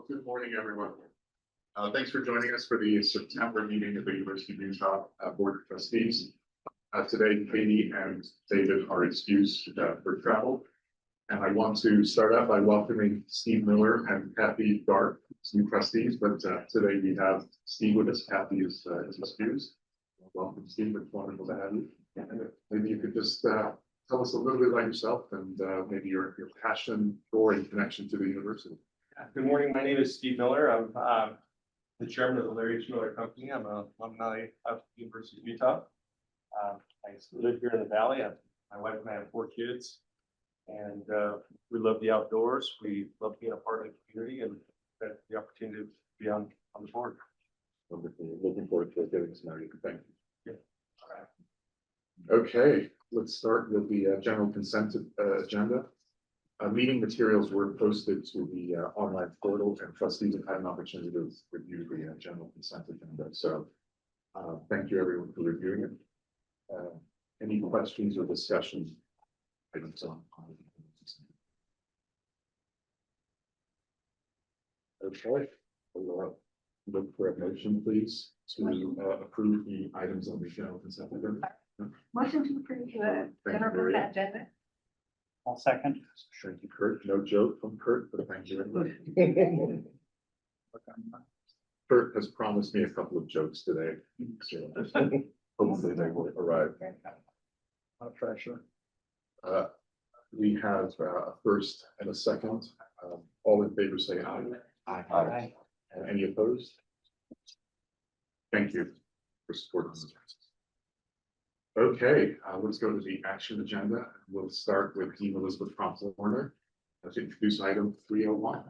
Well, good morning, everyone. Thanks for joining us for the September meeting of the University of Utah Board of Trustees. Today, Katie and David are excused for travel. And I want to start out by welcoming Steve Miller and Kathy Garth as new trustees. But today we have Steve with us. Kathy is excused. Welcome, Steve. It's wonderful to have you. Maybe you could just tell us a little bit about yourself and maybe your passion for and connection to the university. Good morning. My name is Steve Miller. I'm the chairman of the Larry H. Miller Company. I'm an alumni of the University of Utah. I live here in the Valley. My wife and I have 4 kids, and we love the outdoors. We love being a part of the community and the opportunity to be on the board. Wonderful. Looking forward to getting to know you. Thank you. Yeah. Okay, let's start with the general consent agenda. Meeting materials were posted to the online portal, and trustees have had an opportunity to review the general consent agenda. So thank you everyone for reviewing it. Any questions or discussion items on okay, we'll look for a motion, please, to approve the items on the general consent agenda. Motion to approve the general consent agenda. I'll second. Thank you, Kurt. No joke from Kurt, but thank you anyway. Kurt has promised me a couple of jokes today, so hopefully they will arrive. Not pressure. We have a first and a second. All in favor say aye. Aye. Any opposed? Thank you for supporting this. Okay, let's go to the action agenda. We'll start with Dean Elizabeth Crompton-Warner to introduce item 301.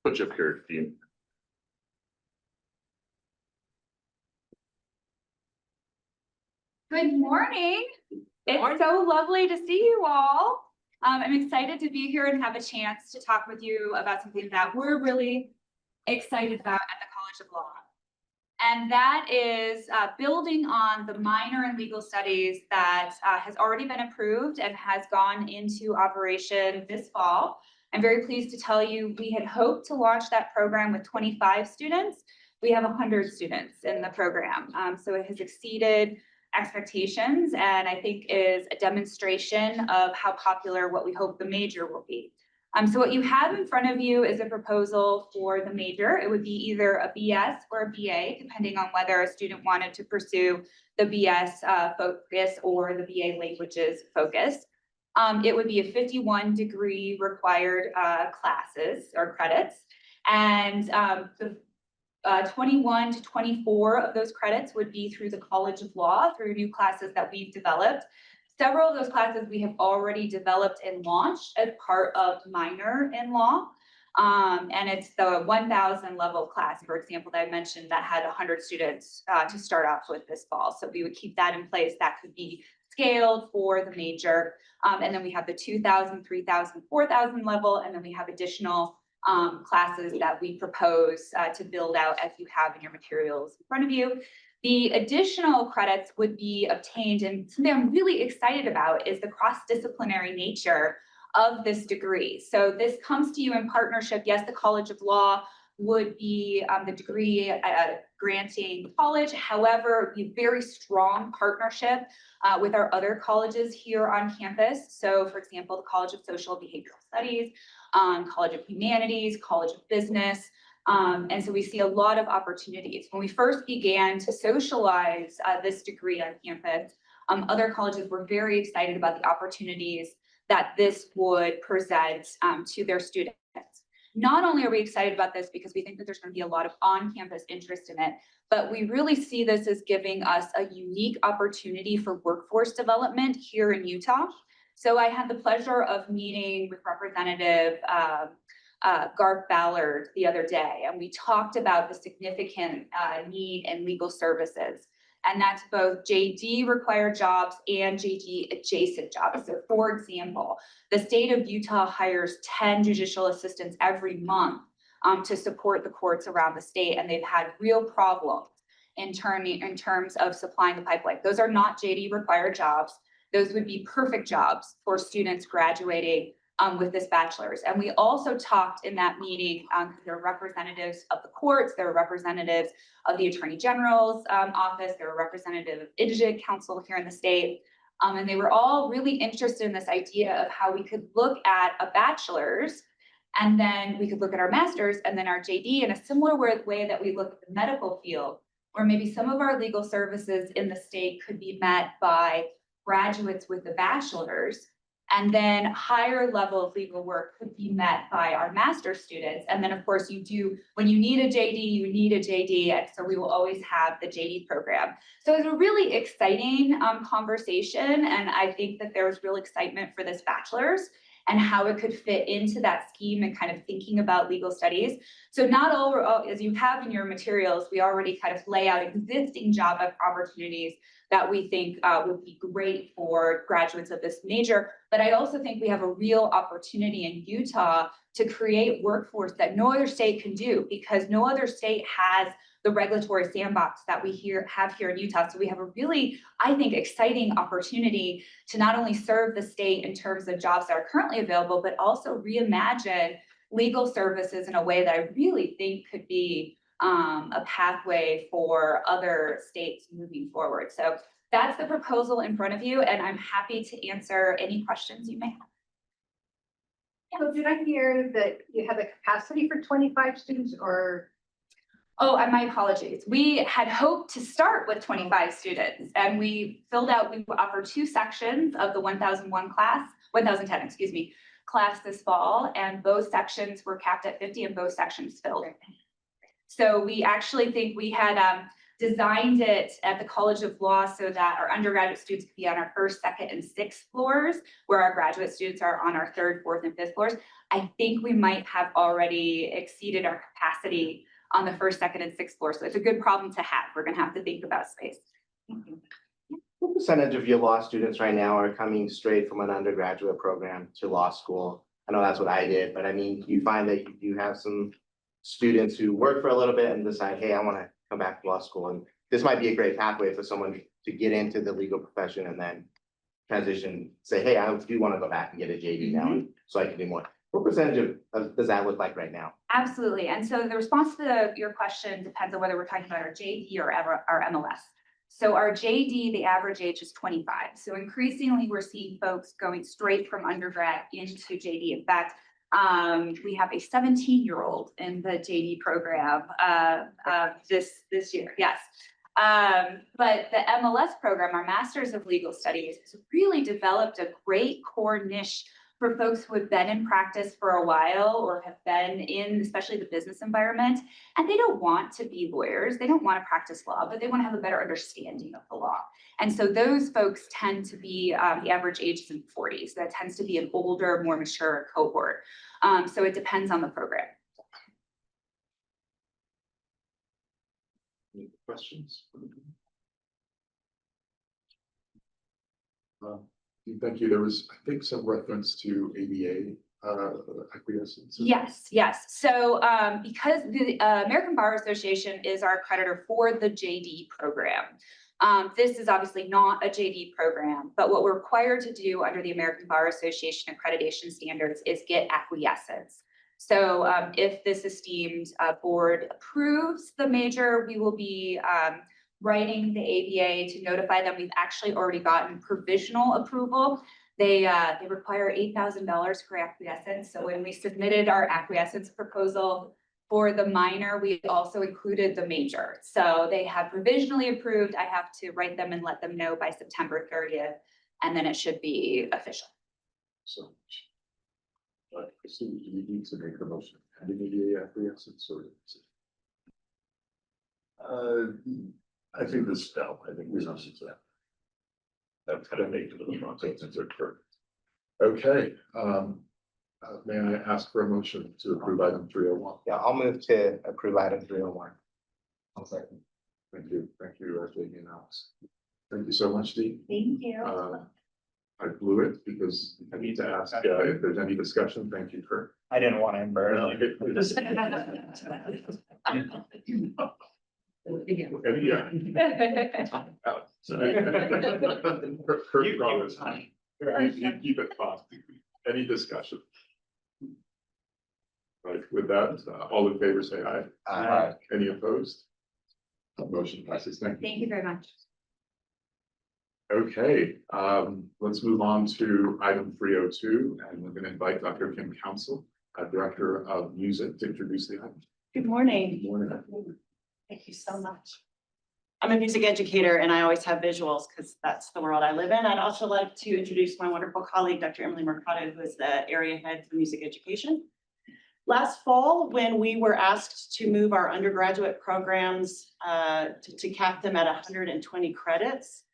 Put you up here, Dean. Good morning. It's so lovely to see you all. I'm excited to be here and have a chance to talk with you about something that we're really excited about at the College of Law. And that is building on the minor in legal studies that has already been approved and has gone into operation this fall. I'm very pleased to tell you we had hoped to launch that program with 25 students. We have 100 students in the program. So it has exceeded expectations, and I think is a demonstration of how popular what we hope the major will be. So what you have in front of you is a proposal for the major. It would be either a BS or a BA, depending on whether a student wanted to pursue the BS focus or the BA languages focus. It would be a 51 degree required classes or credits, and the 21 to 24 of those credits would be through the College of Law, through new classes that we've developed. Several of those classes we have already developed and launched as part of minor in law. And it's the 1000 level class, for example, that I mentioned that had 100 students to start off with this fall. So we would keep that in place. That could be scaled for the major. And then we have the 2000, 3000, 4000 level, and then we have additional classes that we propose to build out as you have in your materials in front of you. The additional credits would be obtained, and something I'm really excited about is the cross-disciplinary nature of this degree. So this comes to you in partnership. Yes, the College of Law would be the degree granting college. However, we have very strong partnership with our other colleges here on campus. So for example, the College of Social and Behavioral Studies, College of Humanities, College of Business. And so we see a lot of opportunities. When we first began to socialize this degree on campus, other colleges were very excited about the opportunities that this would present to their students. Not only are we excited about this because we think that there's going to be a lot of on-campus interest in it, but we really see this as giving us a unique opportunity for workforce development here in Utah. So I had the pleasure of meeting with Representative Garth Ballard the other day, and we talked about the significant need in legal services. And that's both JD required jobs and JD adjacent jobs. So for example, the state of Utah hires 10 judicial assistants every month to support the courts around the state, and they've had real problems in terms of supplying the pipeline. Those are not JD required jobs. those would be perfect jobs for students graduating with this bachelor's. And we also talked in that meeting, there were representatives of the courts, there were representatives of the Attorney General's office, there were representatives of indigent counsel here in the state. And they were all really interested in this idea of how we could look at a bachelor's, and then we could look at our master's and then our JD in a similar way that we look at the medical field, where maybe some of our legal services in the state could be met by graduates with a bachelor's. And then higher level of legal work could be met by our master's students. And then, of course, when you need a JD, you need a JD. And so we will always have the JD program. So it's a really exciting conversation. And I think that there was real excitement for this bachelor's and how it could fit into that scheme and kind of thinking about legal studies. So not all, as you have in your materials, we already kind of lay out existing job opportunities that we think would be great for graduates of this major. But I also think we have a real opportunity in Utah to create workforce that no other state can do, because no other state has the regulatory sandbox that we have here in Utah. So we have a really, I think, exciting opportunity to not only serve the state in terms of jobs that are currently available, but also reimagine legal services in a way that I really think could be a pathway for other states moving forward. So that's the proposal in front of you, and I'm happy to answer any questions you may have. So did I hear that you have a capacity for 25 students or? Oh, and my apologies. We had hoped to start with 25 students, and we offer 2 sections of the 1010, excuse me, class this fall, and both sections were capped at 50 and both sections filled. So we actually think we had designed it at the College of Law so that our undergraduate students could be on our 1st, 2nd, and 6th floors, where our graduate students are on our 3rd, 4th, and 5th floors. I think we might have already exceeded our capacity on the 1st, 2nd, and 6th floor. So it's a good problem to have. We're going to have to think about space. What percentage of your law students right now are coming straight from an undergraduate program to law school? I know that's what I did, but I mean, you find that you have some students who work for a little bit and decide, hey, I want to come back to law school. And this might be a great pathway for someone to get into the legal profession and then transition, say, hey, I do want to go back and get a JD now, so I can do more. What percentage does that look like right now? Absolutely. And so the response to your question depends on whether we're talking about our JD or our MLS. So our JD, the average age is 25. So increasingly, we're seeing folks going straight from undergrad into JD. In fact, we have a 17-year-old in the JD program this year. Yes. But the MLS program, our Masters of Legal Studies, has really developed a great core niche for folks who have been in practice for a while or have been in, especially the business environment, and they don't want to be lawyers. They don't want to practice law, but they want to have a better understanding of the law. And so those folks tend to be, the average age is in 40s. So that tends to be an older, more mature cohort. So it depends on the program. Any questions? Thank you. There was, I think, some reference to ABA acquiescence. Yes, yes. So because the American Bar Association is our accreditor for the JD program, this is obviously not a JD program, but what we're required to do under the American Bar Association accreditation standards is get acquiescence. So if this esteemed board approves the major, we will be writing the ABA to notify them we've actually already gotten provisional approval. They require $8,000 for acquiescence. So when we submitted our acquiescence proposal for the minor, we also included the major. So they have provisionally approved. I have to write them and let them know by September 30th, and then it should be official. So, Christine, do you need to make a motion? Having ABA acquiescence or? I think this, no, I think we don't need that. That's kind of make it to the process. Okay, may I ask for a motion to approve item 301? Yeah, I'll move to approve item 301. I'll second. Thank you, Jamie and Alex. Thank you so much, Dee. Thank you. I blew it because I need to ask if there's any discussion. Thank you for. I didn't want to embarrass you. Yeah. Kurt You- promised. You keep it fun. Any discussion? Right, with that, all in favor, say aye. Aye. Any opposed? Motion passes. Thank you. Thank you very much. Okay, let's move on to item 302, and we're going to invite Dr. Kim Council, Director of Music, to introduce the item. Good morning. Good morning. Thank you so much. I'm a music educator and I always have visuals because that's the world I live in. I'd also like to introduce my wonderful colleague, Dr. Emily Mercado, who is the area head for music education. Last fall, when we were asked to move our undergraduate programs to cap them at 120 credits,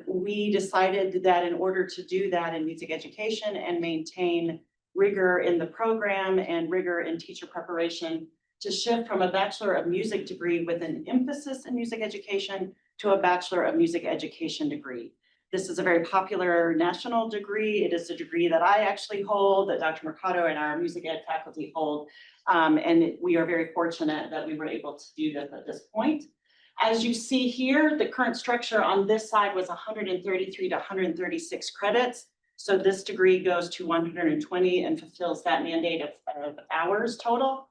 we decided that in order to do that in music education and maintain rigor in the program and rigor in teacher preparation, to shift from a Bachelor of Music degree with an emphasis in music education to a Bachelor of Music Education degree. This is a very popular national degree. It is a degree that I actually hold, that Dr. Mercado and our music ed faculty hold. And we are very fortunate that we were able to do this at this point. As you see here, the current structure on this side was 133 to 136 credits. So this degree goes to 120 and fulfills that mandate of hours total.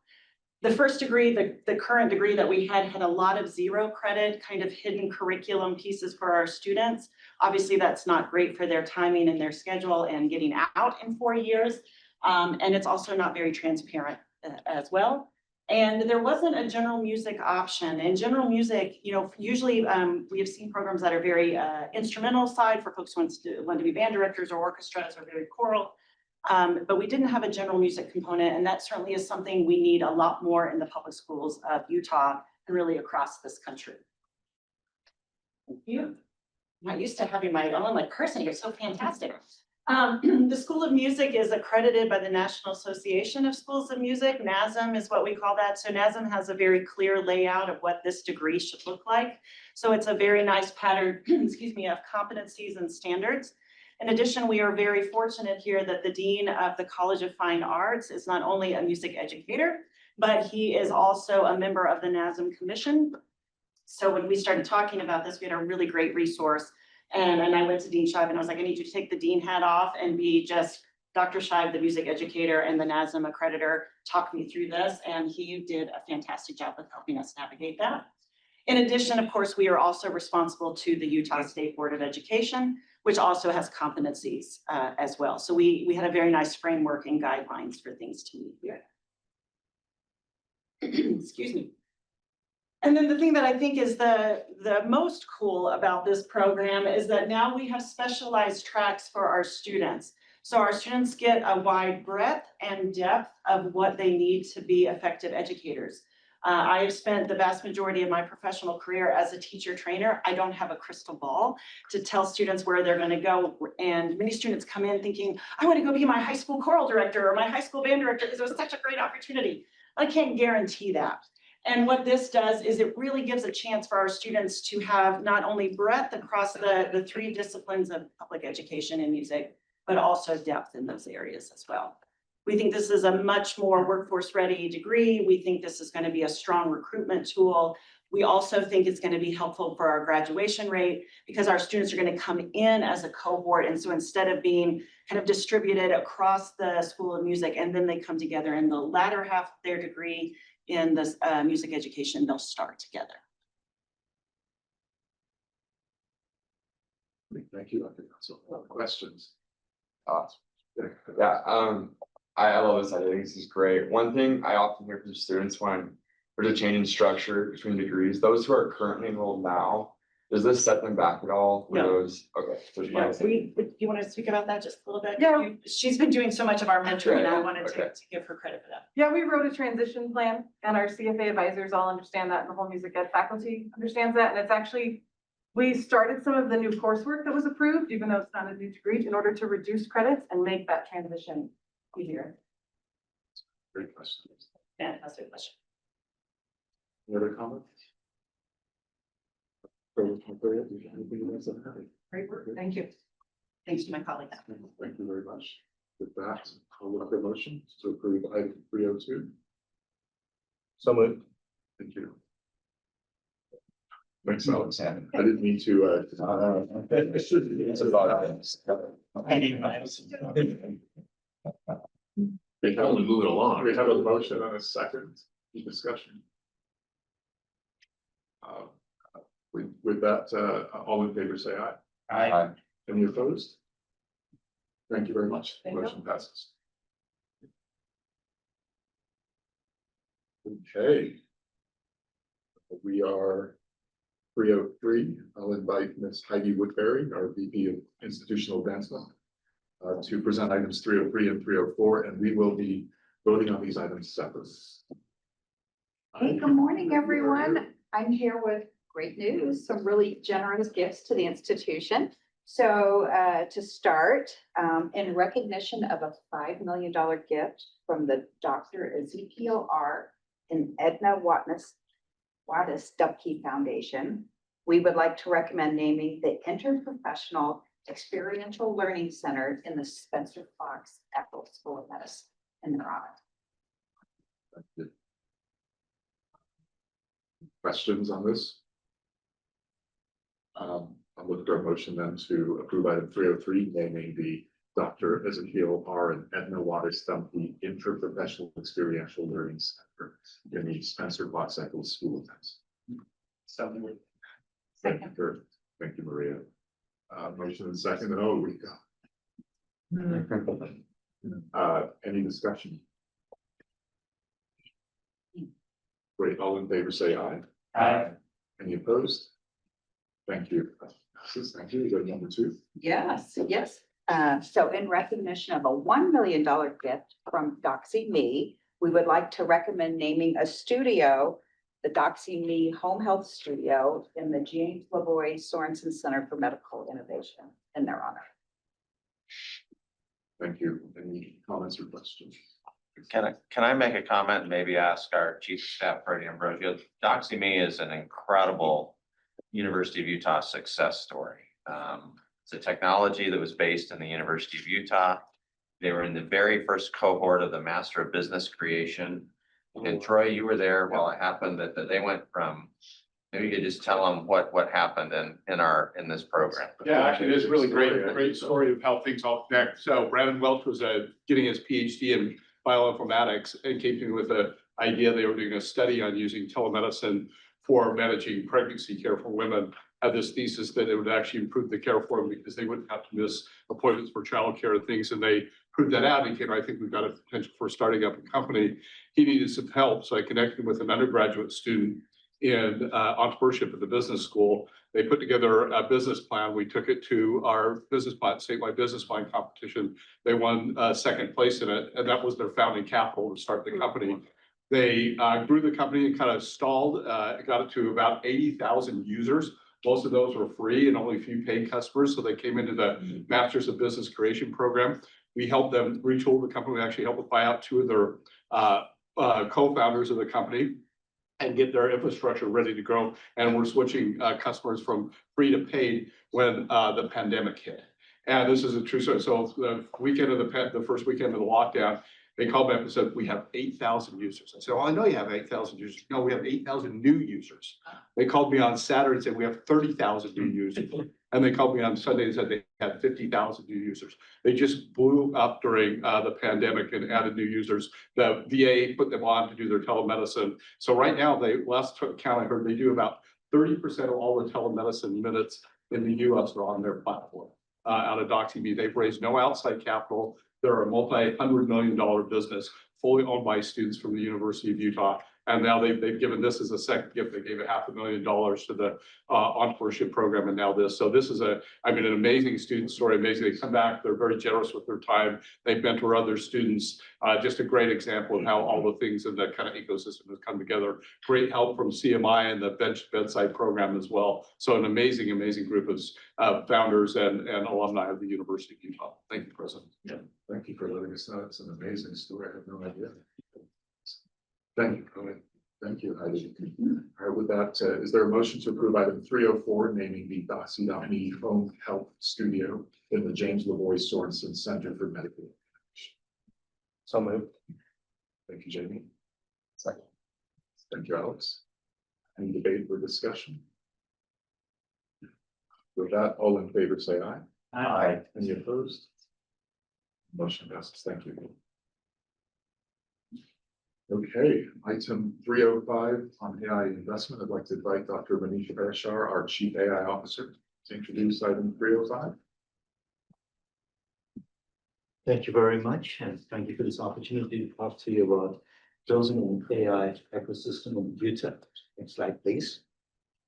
The first degree, the current degree that we had a lot of 0 credit kind of hidden curriculum pieces for our students. Obviously, that's not great for their timing and their schedule and getting out in 4 years. And it's also not very transparent as well. And there wasn't a general music option. And general music, you know, usually we have seen programs that are very instrumental side for folks who want to be band directors or orchestras or very choral. But we didn't have a general music component, and that certainly is something we need a lot more in the public schools of Utah and really across this country. Thank you. I'm not used to having my own like person. You're so fantastic. The School of Music is accredited by the National Association of Schools of Music. NASM is what we call that. So NASM has a very clear layout of what this degree should look like. So it's a very nice pattern, excuse me, of competencies and standards. In addition, we are very fortunate here that the Dean of the College of Fine Arts is not only a music educator, but he is also a member of the NASM Commission. So when we started talking about this, we had a really great resource. And I went to Dean Shive and I was like, I need you to take the Dean hat off and be just Dr. Shive, the music educator and the NASM accreditor, talk me through this. And he did a fantastic job of helping us navigate that. In addition, of course, we are also responsible to the Utah State Board of Education, which also has competencies as well. So we had a very nice framework and guidelines for things to meet here. Excuse me. And then the thing that I think is the most cool about this program is that now we have specialized tracks for our students. So our students get a wide breadth and depth of what they need to be effective educators. I have spent the vast majority of my professional career as a teacher trainer. I don't have a crystal ball to tell students where they're going to go. And many students come in thinking, I want to go be my high school choral director or my high school band director because it was such a great opportunity. I can't guarantee that. And what this does is it really gives a chance for our students to have not only breadth across the 3 disciplines of public education and music, but also depth in those areas as well. We think this is a much more workforce ready degree. We think this is going to be a strong recruitment tool. We also think it's going to be helpful for our graduation rate because our students are going to come in as a cohort. And so instead of being kind of distributed across the School of Music and then they come together in the latter half of their degree in this music education, they'll start together. Thank you, Dr. Council. Questions? I love this. I think this is great. One thing I often hear from students when there's a change in structure between degrees, those who are currently enrolled now, does this set them back at all? For No. those? Okay. So Yeah, do you want to speak about that just a little bit? Yeah. She's been doing so much of our mentoring. I wanted Okay. to give her credit for that. Yeah, we wrote a transition plan and our CFA advisors all understand that and the whole music ed faculty understands that. And it's actually, we started some of the new coursework that was approved, even though it's not a new degree, in order to reduce credits and make that transition easier. Great question. Fantastic question. Any other comments? Anything you guys have had? Great work. Thank you. Thanks to my colleagues. Thank you very much. With that, I'll look for a motion to approve item 302. So moved. Thank you. Thanks, Alex. I didn't mean to, It's about. we have, Move it along. we have a motion and a second discussion. Uh, with that, all in favor, say aye. Aye. Any opposed? Thank you very much. Thank you. Motion passes. Okay. We are 303. I'll invite Ms. Heidi Woodbury, our VP of Institutional Advancement, to present items 303 and 304, and we will be voting on these items separately. Hey, good morning, everyone. I'm here with great news, some really generous gifts to the institution. So to start, in recognition of a $5 million gift from the Dr. Ezekiel R. and Edna Wattis Dubkey Foundation, we would like to recommend naming the Interprofessional Experiential Learning Center in the Spencer Fox Ethel School of Medicine in their honor. Questions on this? I'll look for a motion then to approve item 303, naming the Dr. Ezekiel R. and Edna Wattis Dubkey Interprofessional Experiential Learning Center in the Spencer Fox Ethel School of Medicine. Thank you, Maria. Motion and second. Oh, we go. Any discussion? Great. All in favor, say aye. Aye. Any opposed? Thank you. Thank you. We go to number 2. Yes, yes. So in recognition of a $1 million gift from Doxy Me, we would like to recommend naming a studio, the Doxy Me Home Health Studio in the James LaVoy Sorensen Center for Medical Innovation in their honor. Thank you. Any comments or questions? Can I make a comment and maybe ask our chief of staff, Freddie Ambrosio? DoxyMe is an incredible University of Utah success story. It's a technology that was based in the University of Utah. They were in the very first cohort of the Master of Business Creation. And Troy, you were there while it happened, that they went from, maybe you could just tell them what happened in this program. Yeah, actually, it is really great story of how things all connect. So Brandon Welch was getting his PhD in bioinformatics and came to me with an idea. They were doing a study on using telemedicine for managing pregnancy care for women. Had this thesis that it would actually improve the care for them because they wouldn't have to miss appointments for childcare and things. And they proved that out. And came, I think we've got a potential for starting up a company. He needed some help. So I connected him with an undergraduate student in entrepreneurship at the business school. They put together a business plan. We took it to our business plan, statewide business plan competition. They won second place in it. And that was their founding capital to start the company. They grew the company and kind of stalled, got it to about 80,000 users. Most of those were free and only a few paid customers. So they came into the Masters of Business Creation program. We helped them retool the company. We actually helped them buy out 2 of their co-founders of the company and get their infrastructure ready to grow. And we're switching customers from free to paid when the pandemic hit. And this is a true story. So the weekend of the first weekend of the lockdown, they called me up and said, we have 8,000 users. I said, well, I know you have 8,000 users. No, we have 8,000 new users. They called me on Saturday and said, we have 30,000 new users. And they called me on Sunday and said they had 50,000 new users. They just blew up during the pandemic and added new users. The VA put them on to do their telemedicine. So right now, last count I heard, they do about 30% of all the telemedicine minutes in the US are on their platform out of DoxyMe. They've raised no outside capital. They're a multi-$100 million business, fully owned by students from the University of Utah. And now they've given this as a second gift. They gave $500,000 to the entrepreneurship program and now this. So this is an amazing student story. Amazing. They come back. They're very generous with their time. They mentor other students. Just a great example of how all the things in the kind of ecosystem have come together. Great help from CMI and the bedside program as well. So an amazing, amazing group of founders and alumni of the University of Utah. Thank you, President. Yeah, thank you for letting us know. It's an amazing story. I had no idea. Thank you, Colin. Thank you, Heidi. All right, with that, is there a motion to approve item 304, naming the Doxy.me Home Health Studio in the James LaVoy Sorensen Center for Medical Innovation? So moved. Thank you, Jamie. Second. Thank you, Alex. Any debate or discussion? With that, all in favor, say aye. Aye. Any opposed? Motion passes. Thank you. Okay, item 305 on AI investment. I'd like to invite Dr. Manisha Parashar, our Chief AI Officer, to introduce item 305. Thank you very much, and thank you for this opportunity to talk to you about building an AI ecosystem in Utah. Next slide, please.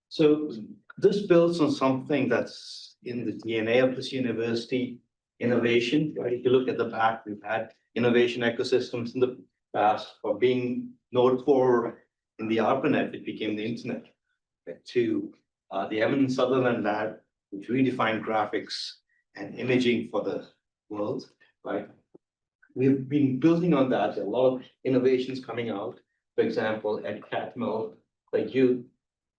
So this builds on something that's in the DNA of this university, innovation, right? If you look at the back, we've had innovation ecosystems in the past for being known for in the ARPANET, it became the internet. To the Evan Sutherland lab, which redefined graphics and imaging for the world, right? We've been building on that. There are a lot of innovations coming out. For example, Ed Catmull, like you,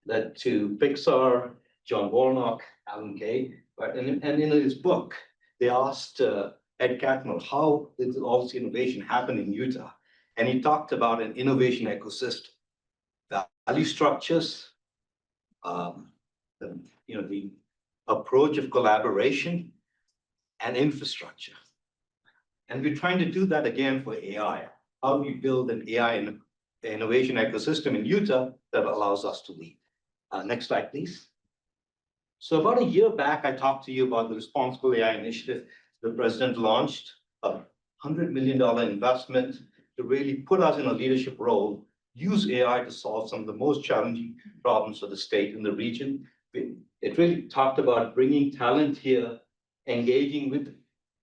led to Pixar, John Warnock, Alan Kay, right? And in his book, they asked Ed Catmull, how did all this innovation happen in Utah? And he talked about an innovation ecosystem, value structures, the approach of collaboration and infrastructure. And we're trying to do that again for AI. How do we build an AI innovation ecosystem in Utah that allows us to lead? Next slide, please. So about a year back, I talked to you about the Responsible AI Initiative the president launched, a $100 million investment to really put us in a leadership role, use AI to solve some of the most challenging problems for the state and the region. It really talked about bringing talent here, engaging with the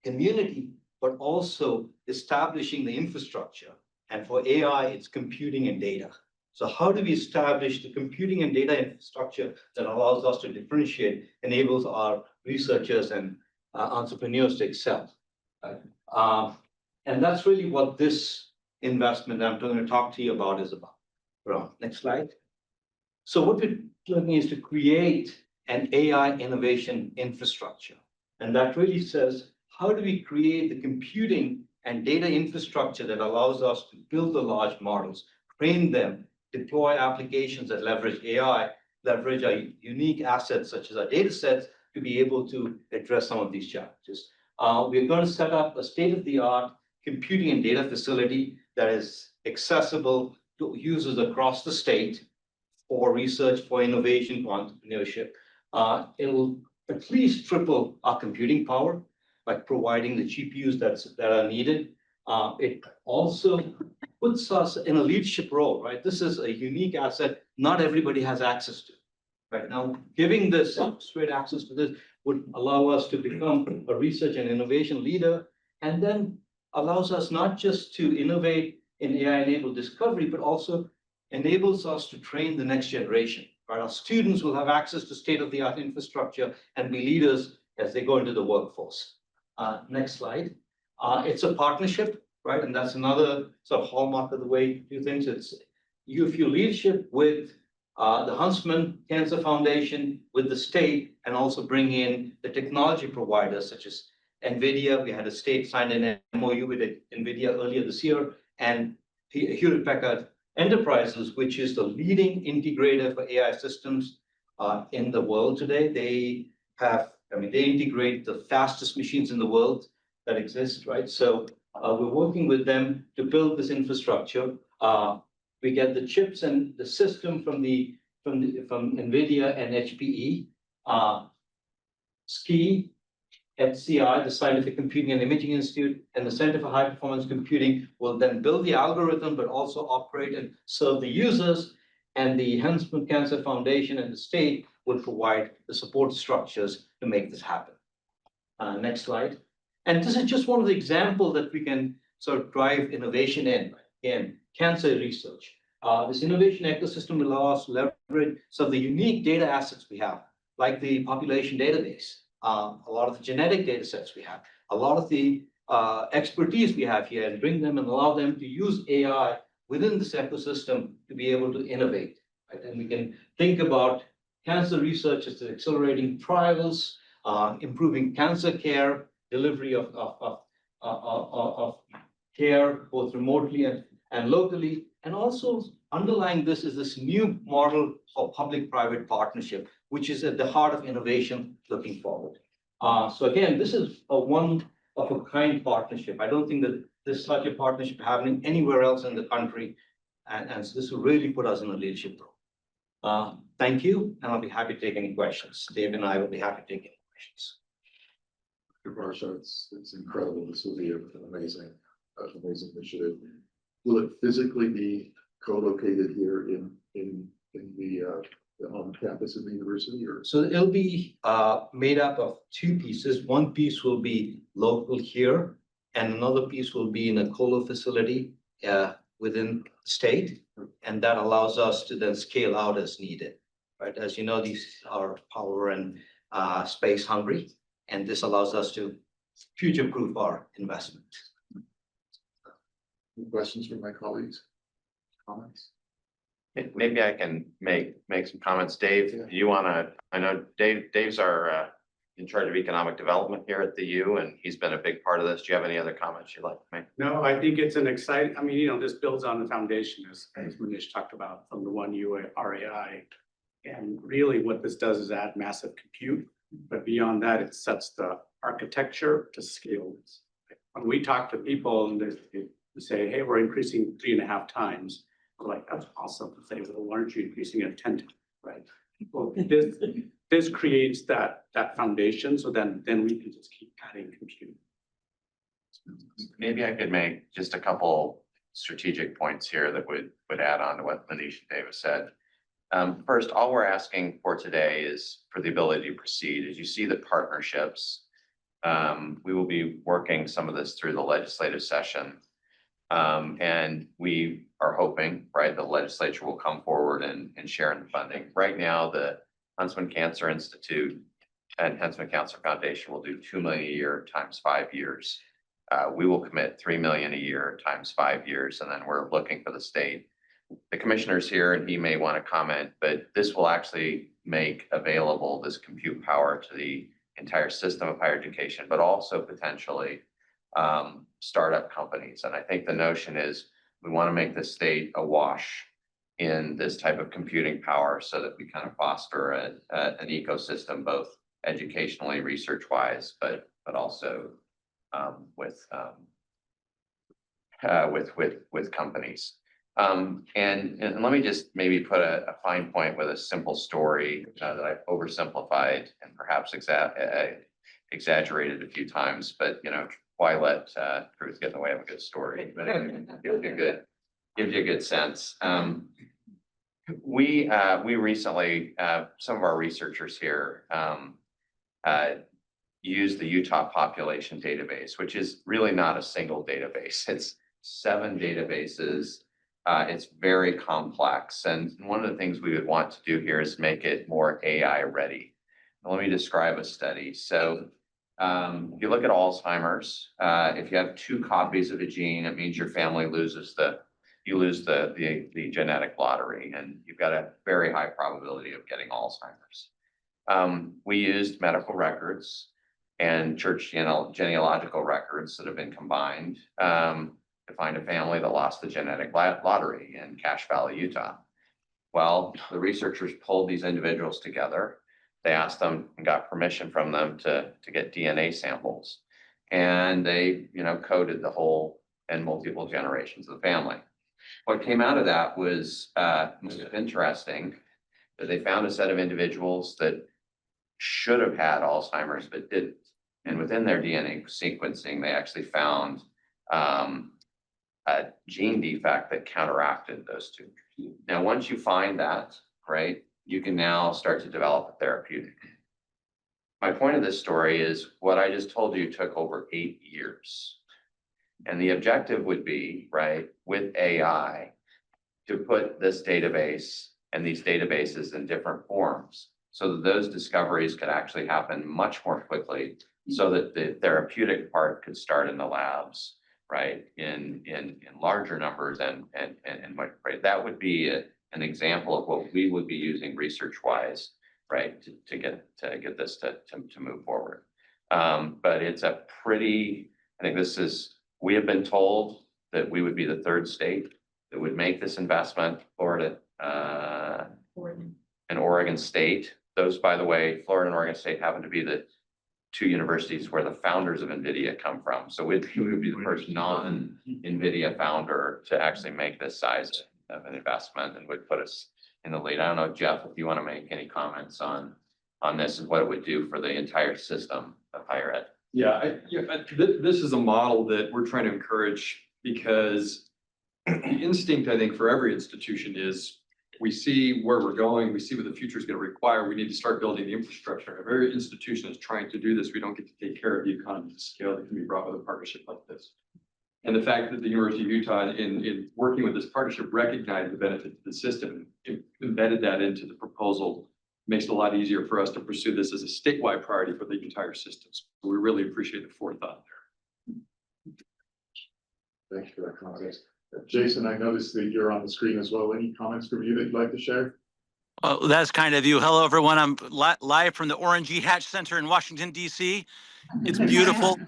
community, but also establishing the infrastructure. And for AI, it's computing and data. So how do we establish the computing and data infrastructure that allows us to differentiate, enables our researchers and entrepreneurs to excel? Right? And that's really what this investment I'm going to talk to you about is about. Next slide. So what we're doing is to create an AI innovation infrastructure. And that really says, how do we create the computing and data infrastructure that allows us to build the large models, train them, deploy applications that leverage AI, leverage our unique assets such as our data sets to be able to address some of these challenges. We're going to set up a state-of-the-art computing and data facility that is accessible to users across the state for research, for innovation, for entrepreneurship. It'll at least triple our computing power by providing the GPUs that are needed. It also puts us in a leadership role, right? This is a unique asset not everybody has access to. Right now, giving this straight access to this would allow us to become a research and innovation leader, and then allows us not just to innovate in AI-enabled discovery, but also enables us to train the next generation. Right? Our students will have access to state-of-the-art infrastructure and be leaders as they go into the workforce. Next slide. It's a partnership, right? And that's another sort of hallmark of the way you do things. It's if you leadership with the Huntsman Cancer Foundation, with the state, and also bring in the technology providers such as NVIDIA. We had a state sign an MOU with NVIDIA earlier this year, and Hewlett-Packard Enterprises, which is the leading integrator for AI systems in the world today. They integrate the fastest machines in the world that exist, right? So we're working with them to build this infrastructure. We get the chips and the system from NVIDIA and HPE. SKI, HCI, the Scientific Computing and Imaging Institute, and the Center for High Performance Computing will then build the algorithm, but also operate and serve the users. And the Huntsman Cancer Foundation and the state will provide the support structures to make this happen. Next slide. And this is just one of the examples that we can sort of drive innovation in cancer research. This innovation ecosystem will allow us to leverage some of the unique data assets we have, like the population database, a lot of the genetic data sets we have, a lot of the expertise we have here, and bring them and allow them to use AI within this ecosystem to be able to innovate. Right? And we can think about cancer research as accelerating trials, improving cancer care, delivery of care both remotely and locally, and also underlying this is this new model of public-private partnership, which is at the heart of innovation looking forward. So again, this is a one of a kind partnership. I don't think that there's such a partnership happening anywhere else in the country. And so this will really put us in a leadership role. Thank you, and I'll be happy to take any questions. Dave and I will be happy to take any questions. Varsha, it's incredible. This will be an amazing initiative. Will it physically be co-located here in the on campus of the university, or? So it'll be made up of two pieces. One piece will be local here, and another piece will be in a colo facility within the state. And that allows us to then scale out as needed, right? As you know, these are power and space hungry, and this allows us to future-proof our investment. Any questions from my colleagues? Comments? Maybe I can make some comments. Dave, Yeah. you wanna, I know Dave's our in charge of economic development here at the U, and he's been a big part of this. Do you have any other comments you'd like to make? No, I think it's an exciting, I mean, this builds on the foundation as Manish talked about from the one RAI. And really what this does is add massive compute, but beyond that, it sets the architecture to scale this. When we talk to people and they say, hey, we're increasing 3.5 times, we're like, that's awesome. They say, well, why aren't you increasing it 10 times, right? Well, this creates that foundation, so then we can just keep adding compute. Maybe I could make just a couple strategic points here that would add on to what Manish and Davis said. First, all we're asking for today is for the ability to proceed. As you see the partnerships, we will be working some of this through the legislative session. And we are hoping, right, the legislature will come forward and share in the funding. Right now, the Huntsman Cancer Institute and Huntsman Cancer Foundation will do $2 million a year times 5 years. We will commit $3 million a year times 5 years, and then we're looking for the state. The commissioner's here and he may want to comment, but this will actually make available this compute power to the entire system of higher education, but also potentially startup companies. And I think the notion is we want to make the state awash in this type of computing power so that we kind of foster an ecosystem, both educationally, research-wise, but also with companies. And let me just maybe put a fine point with a simple story that I've oversimplified and perhaps exaggerated a few times, but why let truth get in the way of a good story? But it gives you a good sense. We recently, some of our researchers here used the Utah population database, which is really not a single database. It's 7 databases. It's very complex. And one of the things we would want to do here is make it more AI ready. Let me describe a study. So if you look at Alzheimer's, if you have 2 copies of a gene, it means your family loses the genetic lottery, and you've got a very high probability of getting Alzheimer's. We used medical records and church genealogical records that have been combined to find a family that lost the genetic lottery in Cache Valley, Utah. Well, the researchers pulled these individuals together. They asked them and got permission from them to get DNA samples. And they, coded the whole and multiple generations of the family. What came out of that was interesting, that they found a set of individuals that should have had Alzheimer's but didn't. And within their DNA sequencing, they actually found a gene defect that counteracted those 2. Now, once you find that, right, you can now start to develop a therapeutic. My point of this story is what I just told you took over 8 years. And the objective would be, right, with AI, to put this database and these databases in different forms so that those discoveries could actually happen much more quickly so that the therapeutic part could start in the labs, right, in larger numbers and right. That would be an example of what we would be using research-wise, right, to get this to move forward. But it's a pretty, I think we have been told that we would be the 3rd state that would make this investment, Florida, and Oregon State. Those, by the way, Florida and Oregon State happen to be the two universities where the founders of NVIDIA come from. So we would be the first non-NVIDIA founder to actually make this size of an investment and would put us in the lead. I don't know, Jeff, if you want to make any comments on this and what it would do for the entire system of higher ed. This is a model that we're trying to encourage because the instinct, I think, for every institution is we see where we're going, we see what the future is going to require. We need to start building the infrastructure. If every institution is trying to do this, we don't get to take care of the economies of scale that can be brought with a partnership like this. And the fact that the University of Utah, in working with this partnership, recognized the benefit to the system, and embedded that into the proposal, makes it a lot easier for us to pursue this as a statewide priority for the entire system. So we really appreciate the forethought there. Thank you for that context. Jason, I noticed that you're on the screen as well. Any comments from you that you'd like to share? Well, that's kind of you. Hello, everyone. I'm live from the Orange Hatch Center in Washington, D.C. It's beautiful.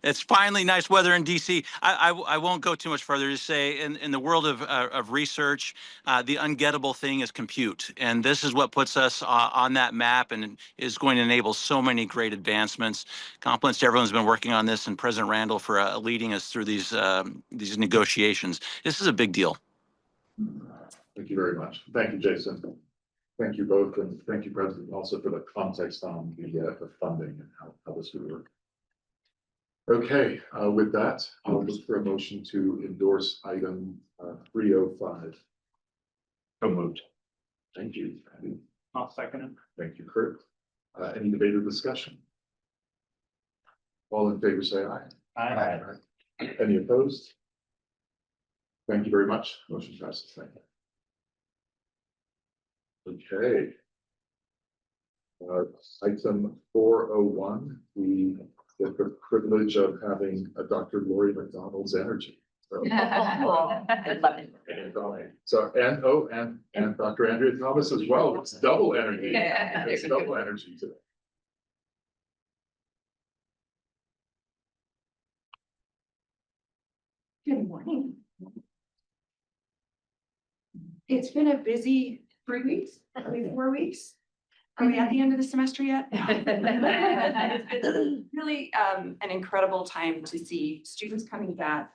It's finally nice weather in DC. I won't go too much further to say in the world of research, the ungettable thing is compute. And this is what puts us on that map and is going to enable so many great advancements. Compliments to everyone who's been working on this and President Randall for leading us through these negotiations. This is a big deal. Thank you very much. Thank you, Jason. Thank you both. And thank you, President, also for the context on the funding and how this would work. Okay, with that, I'll look for a motion to endorse item 305. So moved. Thank you, Andy. I'll second it. Thank you, Kurt. Any debate or discussion? All in favor, say aye. Aye. Any opposed? Thank you very much. Motion passes. Thank you. Okay. Item 401, we get the privilege of having Dr. Lori McDonald's energy. So, and Dr. Andrea Thomas as well. It's double energy. It's double energy today. Good morning. It's been a busy 3 weeks, maybe 4 weeks. Are we at the end of the semester yet? It's been really an incredible time to see students coming back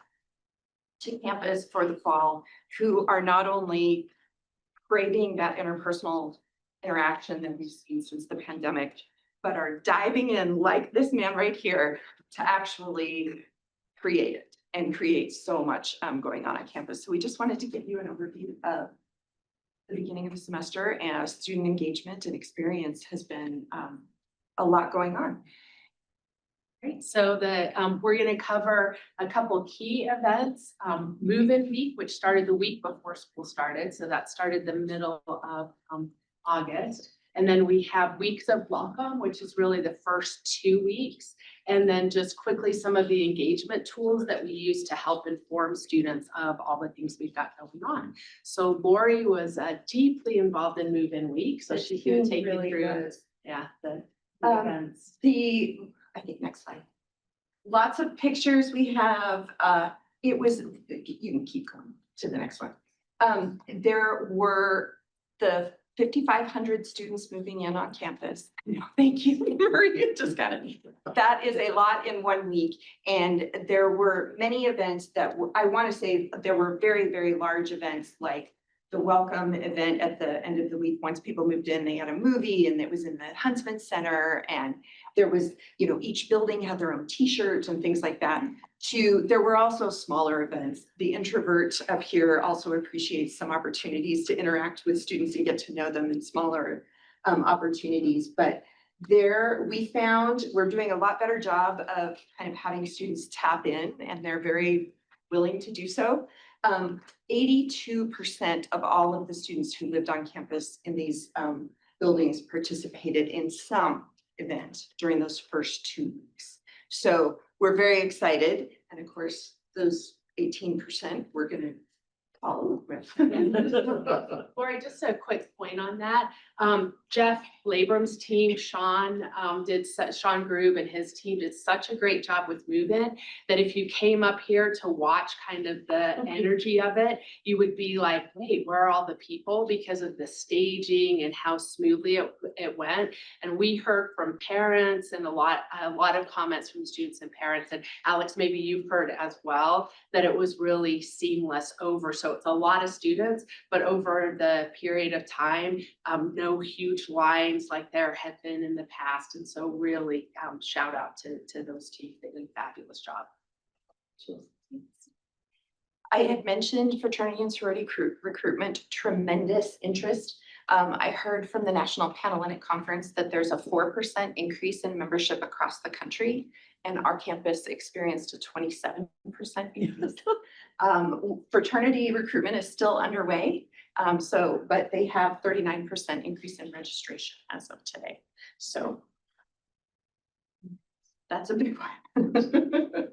to campus for the fall who are not only craving that interpersonal interaction that we've seen since the pandemic, but are diving in like this man right here to actually create it and create so much going on campus. So we just wanted to give you an overview of the beginning of the semester, and student engagement and experience has been a lot going on. Great, so we're going to cover a couple key events. Move-in week, which started the week before school started, so that started the middle of August. And then we have weeks of welcome, which is really the first 2 weeks. And then just quickly, some of the engagement tools that we use to help inform students of all the things we've got going on. So Lori was deeply involved in move-in week, so she's going to take you through the events. I think next slide. Lots of pictures we have. You can keep going to the next one. There were the 5,500 students moving in on campus. Thank you, Maria. Just got it. That is a lot in 1 week. And there were many events that I want to say there were very, very large events like the welcome event at the end of the week. Once people moved in, they had a movie and it was in the Huntsman Center. And there was, each building had their own t-shirts and things like that. There were also smaller events. The introvert up here also appreciates some opportunities to interact with students and get to know them in smaller opportunities. But there we found we're doing a lot better job of kind of having students tap in, and they're very willing to do so. 82% of all of the students who lived on campus in these buildings participated in some event during those first 2 weeks. So we're very excited. And of course, those 18%, we're going to follow with. Lori, just a quick point on that. Jeff Labrum's team, Sean Grube and his team did such a great job with Move-In that if you came up here to watch kind of the energy of it, you would be like, wait, where are all the people? Because of the staging and how smoothly it went. And we heard from parents and a lot of comments from students and parents. And Alex, maybe you've heard as well, that it was really seamless over. So it's a lot of students, but over the period of time, no huge lines like there have been in the past. And so really shout out to those teams. They did a fabulous job. I had mentioned fraternity and sorority recruitment, tremendous interest. I heard from the National Panhellenic Conference that there's a 4% increase in membership across the country, and our campus experienced a 27% increase. Fraternity recruitment is still underway, but they have 39% increase in registration as of today. So that's a big one.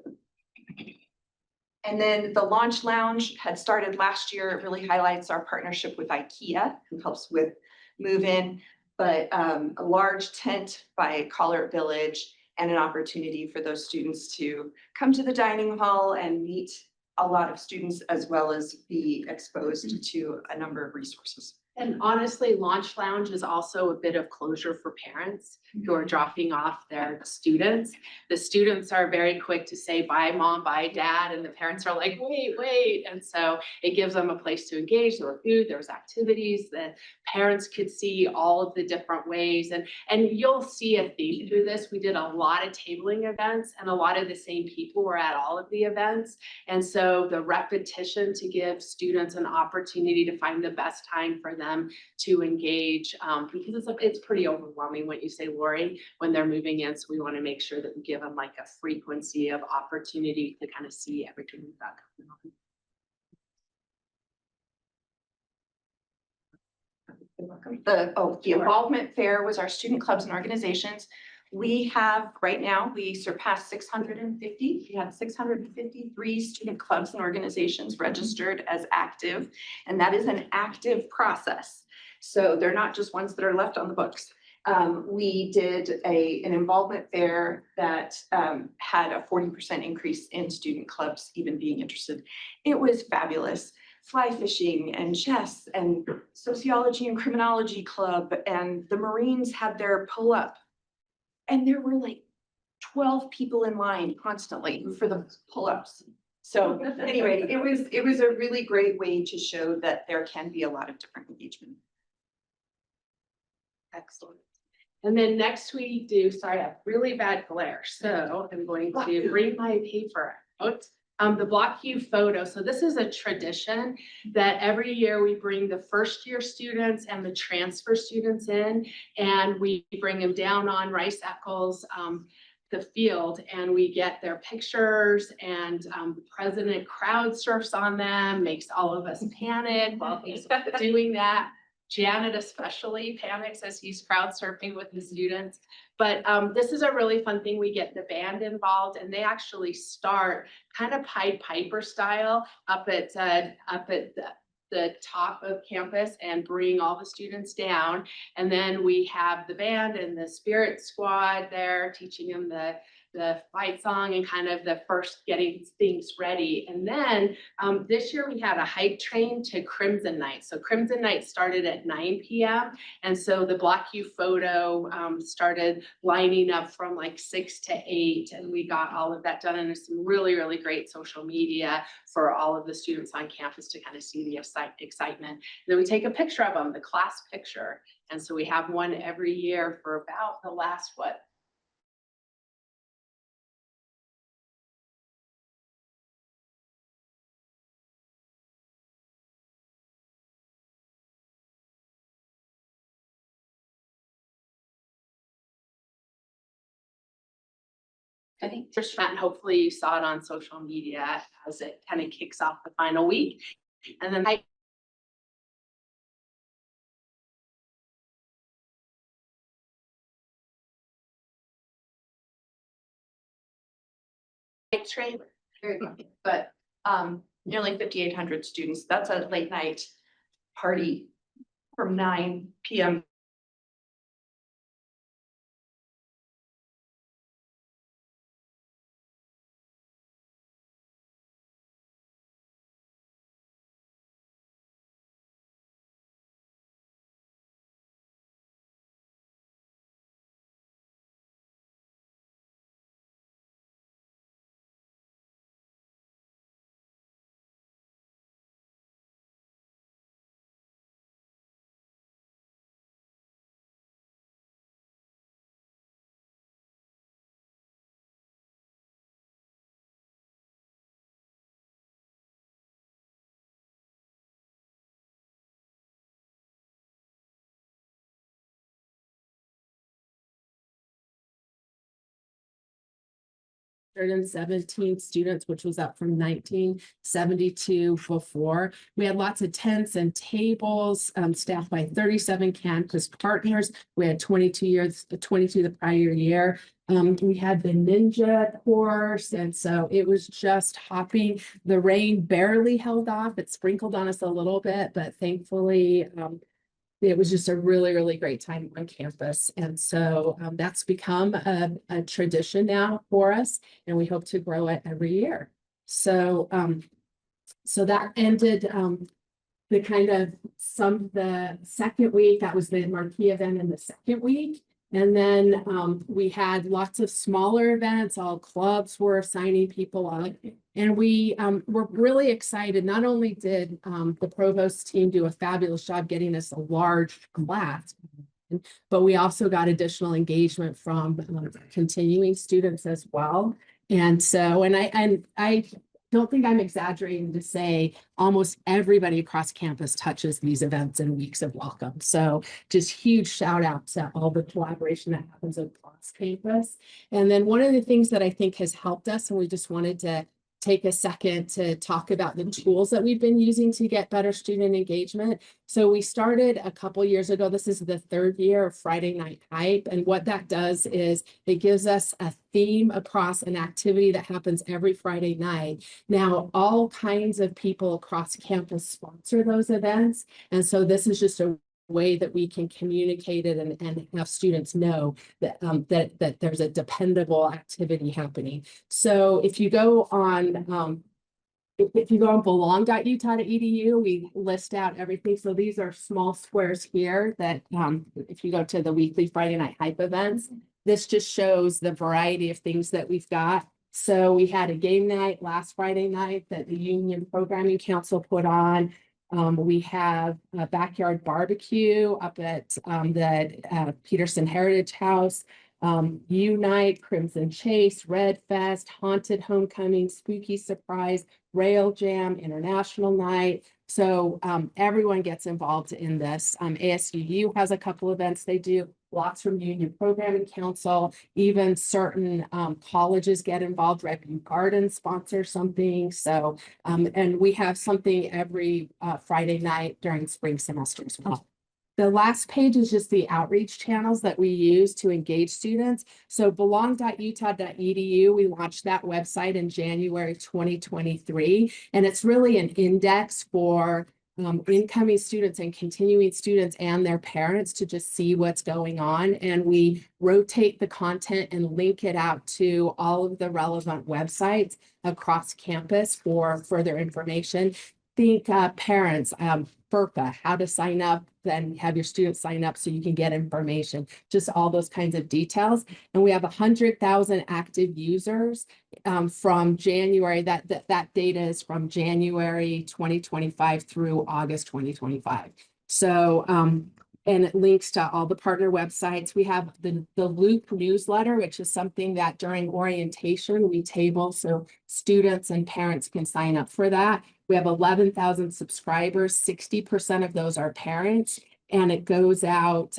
And then the Launch Lounge had started last year. It really highlights our partnership with IKEA, who helps with move-in, but a large tent by Collard Village and an opportunity for those students to come to the dining hall and meet a lot of students, as well as be exposed to a number of resources. And honestly, Launch Lounge is also a bit of closure for parents who are dropping off their students. The students are very quick to say, bye mom, bye dad. And the parents are like, wait. And so it gives them a place to engage. There were food, there was activities that parents could see all of the different ways. And you'll see a theme through this. We did a lot of tabling events and a lot of the same people were at all of the events. And so the repetition to give students an opportunity to find the best time for them to engage, because it's pretty overwhelming what you say, Lori, when they're moving in. So we want to make sure that we give them like a frequency of opportunity to kind of see everything we've got going on. The involvement fair was our student clubs and organizations. We have right now, we surpassed 650. We have 653 student clubs and organizations registered as active, and that is an active process. So they're not just ones that are left on the books. We did an involvement fair that had a 40% increase in student clubs even being interested. It was fabulous. Fly fishing and chess and sociology and criminology club, and the Marines had their pull-up. And there were like 12 people in line constantly for the pull-ups. So anyway, it was a really great way to show that there can be a lot of different engagement. Excellent. And then next we do, sorry, I have really bad glare. So I'm going to bring my paper out. The block U photo. So this is a tradition that every year we bring the first year students and the transfer students in, and we bring them down on Rice Eccles, the field, and we get their pictures, and the president crowd surfs on them, makes all of us panic while he's doing that. Janet especially panics as he's crowd surfing with the students. But this is a really fun thing. We get the band involved, and they actually start kind of Pied Piper style up at the top of campus and bring all the students down. And then we have the band and the spirit squad there teaching them the fight song and kind of the first getting things ready. And then this year we had a hike train to Crimson Night. So Crimson Night started at 9 p.m. And so the Block U photo started lining up from like 6 to 8. And we got all of that done. And there's some really, really great social media for all of the students on campus to kind of see the excitement. And then we take a picture of them, the class picture. And so we have one every year for about the last, I think just that, and hopefully you saw it on social media as it kind of kicks off the final week. And then trailer. But nearly 5,800 students. That's a late night party from 9 p.m. And 17 students, which was up from 1972 before. We had lots of tents and tables, staffed by 37 campus partners. We had 22 the prior year. We had the ninja course, and so it was just hopping. The rain barely held off. It sprinkled on us a little bit, but thankfully, it was just a really, really great time on campus. And so that's become a tradition now for us, and we hope to grow it every year. So, so that ended the kind of the second week. That was the marquee event in the second week. And then we had lots of smaller events. All clubs were signing people up. And we were really excited. Not only did the provost team do a fabulous job getting us a large class, but we also got additional engagement from continuing students as well. And so, and I don't think I'm exaggerating to say almost everybody across campus touches these events and weeks of welcome. So just huge shout out to all the collaboration that happens across campus. And then one of the things that I think has helped us, and we just wanted to take a second to talk about the tools that we've been using to get better student engagement. So we started a couple years ago. This is the third year of Friday Night Hype. And what that does is it gives us a theme across an activity that happens every Friday night. Now, all kinds of people across campus sponsor those events. And so this is just a way that we can communicate it and have students know that, that there's a dependable activity happening. So if you go on, if you go on belong.utah.edu, we list out everything. So these are small squares here that if you go to the weekly Friday Night Hype events, this just shows the variety of things that we've got. So we had a game night last Friday night that the Union Programming Council put on. We have a backyard barbecue up at the Peterson Heritage House. Unite, Crimson Chase, Red Fest, Haunted Homecoming, Spooky Surprise, Rail Jam, International Night. So everyone gets involved in this. ASUU has a couple events they do, lots from Union Programming Council, even certain colleges get involved. Redview Gardens sponsor something. So, and we have something every Friday night during spring semester as well. The last page is just the outreach channels that we use to engage students. So belong.utah.edu, we launched that website in January 2023, and it's really an index for incoming students and continuing students and their parents to just see what's going on. And we rotate the content and link it out to all of the relevant websites across campus for further information. Think parents, FERPA, how to sign up, then have your students sign up so you can get information, just all those kinds of details. And we have 100,000 active users from January. That data is from January 2025 through August 2025. So, and it links to all the partner websites. We have the Loop newsletter, which is something that during orientation we table so students and parents can sign up for that. We have 11,000 subscribers. 60% of those are parents, and it goes out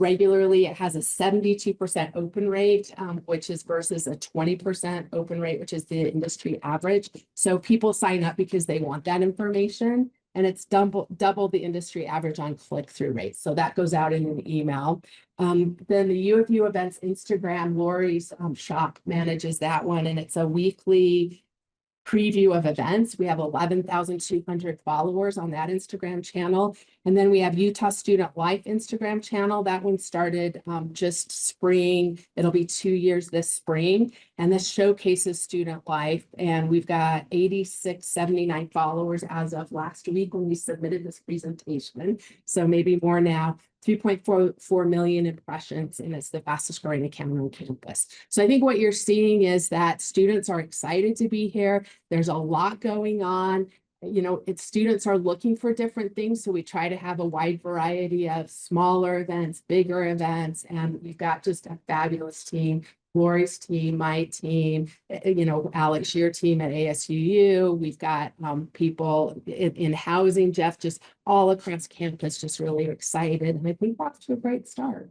regularly. It has a 72% open rate, which is versus a 20% open rate, which is the industry average. So people sign up because they want that information, and it's double the industry average on click-through rates. So that goes out in an email. Then the U of U events Instagram, Lori's shop manages that one, and it's a weekly preview of events. We have 11,200 followers on that Instagram channel. And then we have Utah Student Life Instagram channel. That one started just spring. It'll be 2 years this spring. And this showcases student life. And we've got 8679 followers as of last week when we submitted this presentation. So maybe more now. 3.44 million impressions, and it's the fastest growing account on campus. So I think what you're seeing is that students are excited to be here. There's a lot going on. You know, students are looking for different things. So we try to have a wide variety of smaller events, bigger events, and we've got just a fabulous team. Lori's team, my team, you know, Alex, your team at ASUU. We've got people in housing, Jeff, just all across campus, just really excited. And I think we're off to a great start.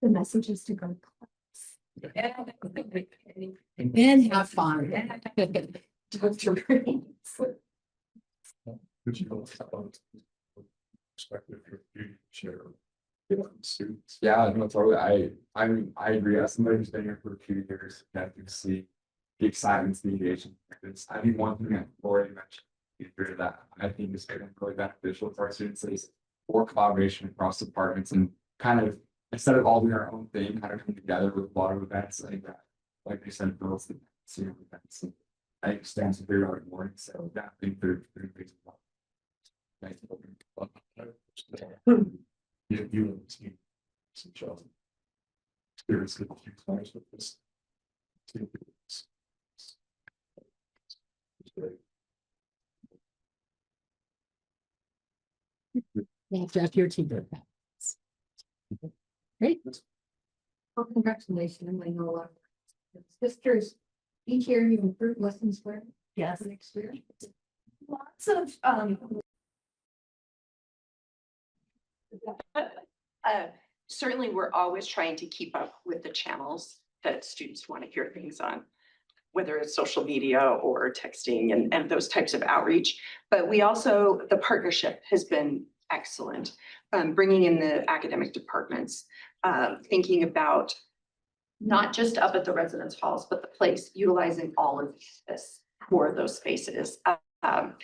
The message is to go to class. And have fun. Dr. Reed. Could you go about perspective for you share? Students. Yeah, no, totally. I agree. As somebody who's been here for a few years, that you see the excitement, the engagement. I think one thing that Lori mentioned here that I think is been really beneficial for our students is more collaboration across departments and kind of instead of all doing our own thing, kind of come together with a lot of events like that. Like they said, girls senior events. And I think stands to figure out more. So yeah, I think they're great. Nice. You and the team. Some job. Experience with a few times with this. Yeah, Jeff, your team did that. Great. Well, congratulations, I know a lot. Sisters, each year you improve lessons learned. Yes. And experience. Lots of Certainly, we're always trying to keep up with the channels that students want to hear things on, whether it's social media or texting and those types of outreach. But we also, the partnership has been excellent, bringing in the academic departments, thinking about not just up at the residence halls, but the place, utilizing all of this for those spaces.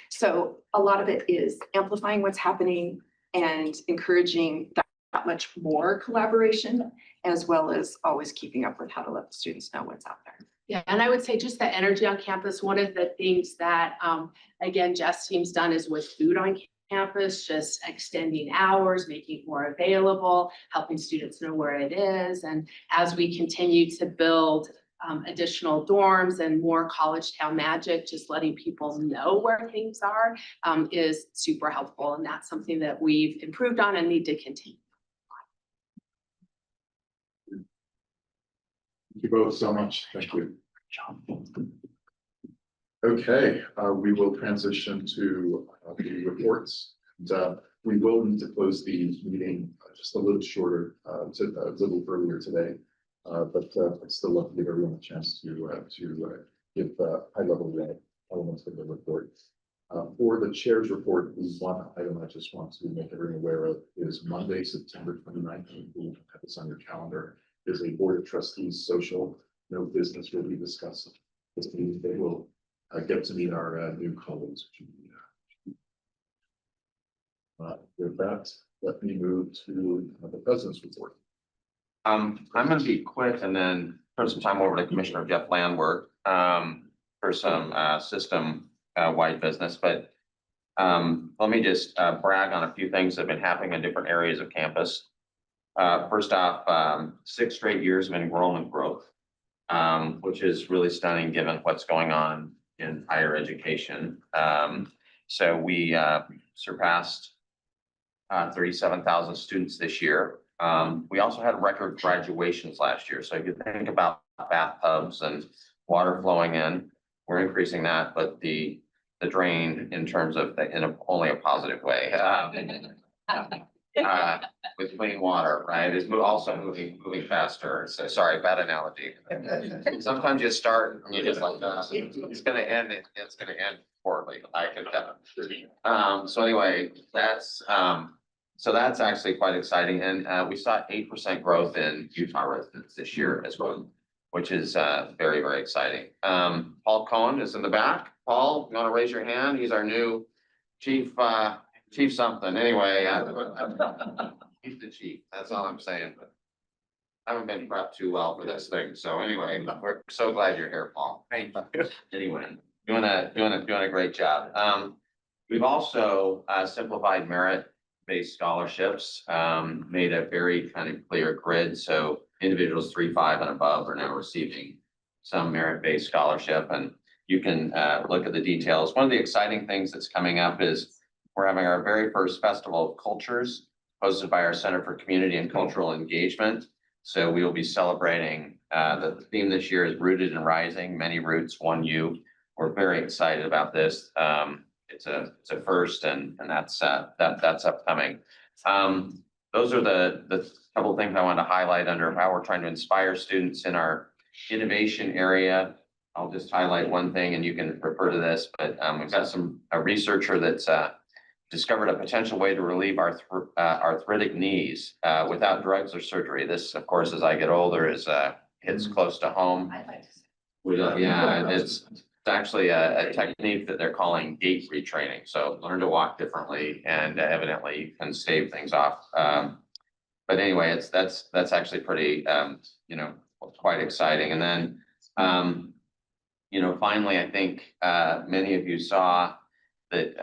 So a lot of it is amplifying what's happening and encouraging that much more collaboration, as well as always keeping up with how to let the students know what's out there. Yeah, and I would say just the energy on campus, one of the things that, again, Jeff's team's done is with food on campus, just extending hours, making it more available, helping students know where it is. And as we continue to build additional dorms and more college town magic, just letting people know where things are is super helpful. And that's something that we've improved on and need to continue. Thank you both so much. Thank you. Okay, we will transition to the reports. And we will need to close the meeting just a little shorter, a little earlier today. But I'd still love to give everyone a chance to give high-level elements of the report. For the chair's report, the one item I just want to make everyone aware of is Monday, September 29th. We'll have this on your calendar. Is a Board of Trustees social. No business will be discussed. This meeting, they will get to meet our new colleagues. With that, let me move to the president's report. I'm gonna be quick and then turn some time over to Commissioner Jeff Landwork for some system wide business, but let me just brag on a few things that have been happening in different areas of campus. First off, 6 straight years of enrollment growth, which is really stunning given what's going on in higher education. So we surpassed 37,000 students this year. We also had record graduations last year. So if you think about bathtubs and water flowing in, we're increasing that, but the drain in terms of only a positive way. With clean water, right, is also moving faster. So sorry, bad analogy. Sometimes you start and you just like, it's gonna end poorly. I could so anyway, that's actually quite exciting. And we saw 8% growth in Utah residents this year as well. which is very, very exciting. Paul Cohen is in the back. Paul, you want to raise your hand? He's our new chief something. Anyway, he's the chief. That's all I'm saying. I haven't been prepped too well for this thing. So anyway, we're so glad you're here, Paul. Thank you. Anyway, doing a great job. We've also simplified merit-based scholarships, made a very kind of clear grid. So individuals 3, 5 and above are now receiving some merit-based scholarship, and you can look at the details. One of the exciting things that's coming up is we're having our very first Festival of Cultures hosted by our Center for Community and Cultural Engagement. So we will be celebrating, the theme this year is Rooted and Rising, Many Roots, One You. We're very excited about this. It's a first, and that's upcoming. Those are the couple of things I wanted to highlight under how we're trying to inspire students in our innovation area. I'll just highlight one thing, and you can refer to this, but we've got a researcher that's discovered a potential way to relieve arthritic knees without drugs or surgery. This, of course, as I get older, hits close to home. I'd like to say. Yeah, it's actually a technique that they're calling gait retraining. So learn to walk differently, and evidently you can stave things off. But anyway, that's actually pretty, quite exciting. And then, finally, I think many of you saw that